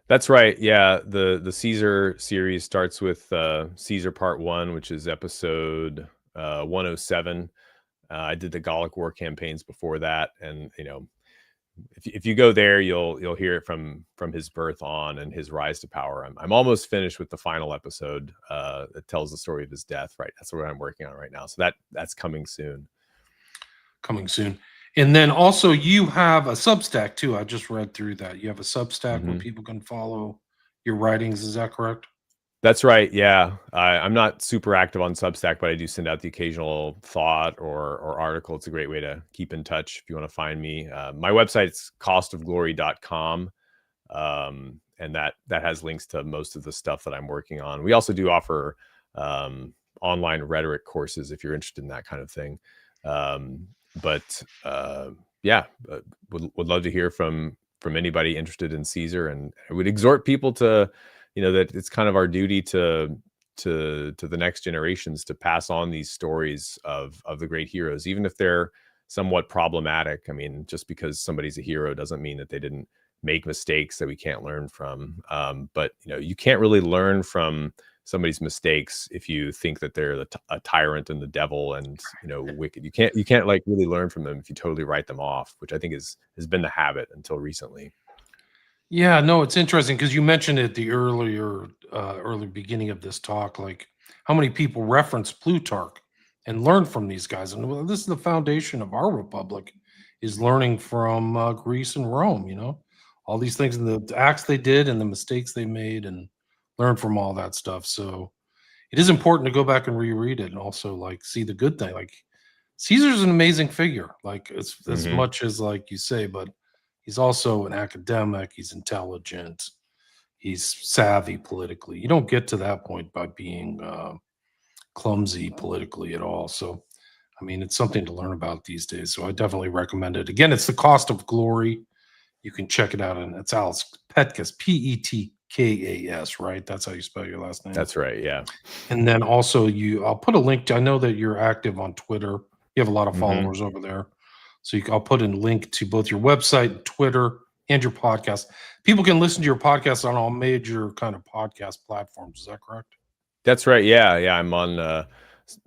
That's right. Yeah, the Caesar series starts with Caesar Part One, which is episode 107. I did the Gallic War campaigns before that, and if you go there, you'll hear it from his birth on and his rise to power. I'm almost finished with the final episode that tells the story of his death. Right, that's what I'm working on right now. So that's coming soon. Coming soon. And then also you have a Substack too. I just read through that. You have a Substack where Hmm. people can follow your writings. Is that correct? That's right. Yeah, I'm not super active on Substack, but I do send out the occasional thought or article. It's a great way to keep in touch if you want to find me. My website's costofglory.com. And that has links to most of the stuff that I'm working on. We also do offer online rhetoric courses if you're interested in that kind of thing. But yeah, would love to hear from anybody interested in Caesar, and I would exhort people to, that it's kind of our duty to the next generations to pass on these stories of the great heroes, even if they're somewhat problematic. I mean, just because somebody's a hero doesn't mean that they didn't make mistakes that we can't learn from. But you can't really learn from somebody's mistakes if you think that they're a tyrant and the devil and wicked. You can't like really learn from them if you totally write them off, which I think has been the habit until recently. Yeah, no, it's interesting because you mentioned at the early beginning of this talk, like how many people reference Plutarch and learn from these guys. And well, this is the foundation of our republic, is learning from Greece and Rome. All these things and the acts they did and the mistakes they made, and learn from all that stuff. So it is important to go back and reread it and also like see the good thing. Like Caesar's an amazing figure, like as Hmm. much as like you say, but he's also an academic, he's intelligent, he's savvy politically. You don't get to that point by being clumsy politically at all. So I mean, it's something to learn about these days. So I definitely recommend it. Again, it's The Cost of Glory. You can check it out, and it's Alex Petkas, Petkas, right? That's how you spell your last name. That's right. Yeah. And then also I'll put a link to, I know that you're active on Twitter. You have a lot of Hmm. followers over there. So I'll put a link to both your website, Twitter, and your podcast. People can listen to your podcast on all major kind of podcast platforms. Is that correct? That's right. Yeah. Yeah. I'm on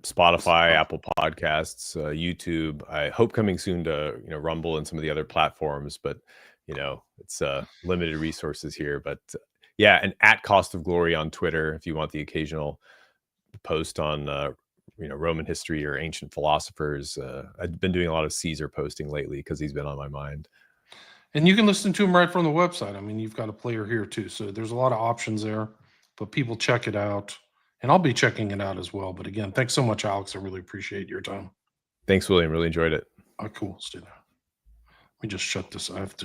Spotify, Apple Podcasts, YouTube. I hope coming soon to, Rumble and some of the other platforms, but it's limited resources here. But yeah, and at Cost of Glory on Twitter, if you want the occasional post on, Roman history or ancient philosophers. I've been doing a lot of Caesar posting lately because he's been on my mind. And you can listen to them right from the website. I mean, you've got a player here too. So there's a lot of options there, but people check it out. And I'll be checking it out as well. But again, thanks so much, Alex. I really appreciate your time. Thanks, William. Really enjoyed it. Cool. Let's do that. Let me just shut this. I have to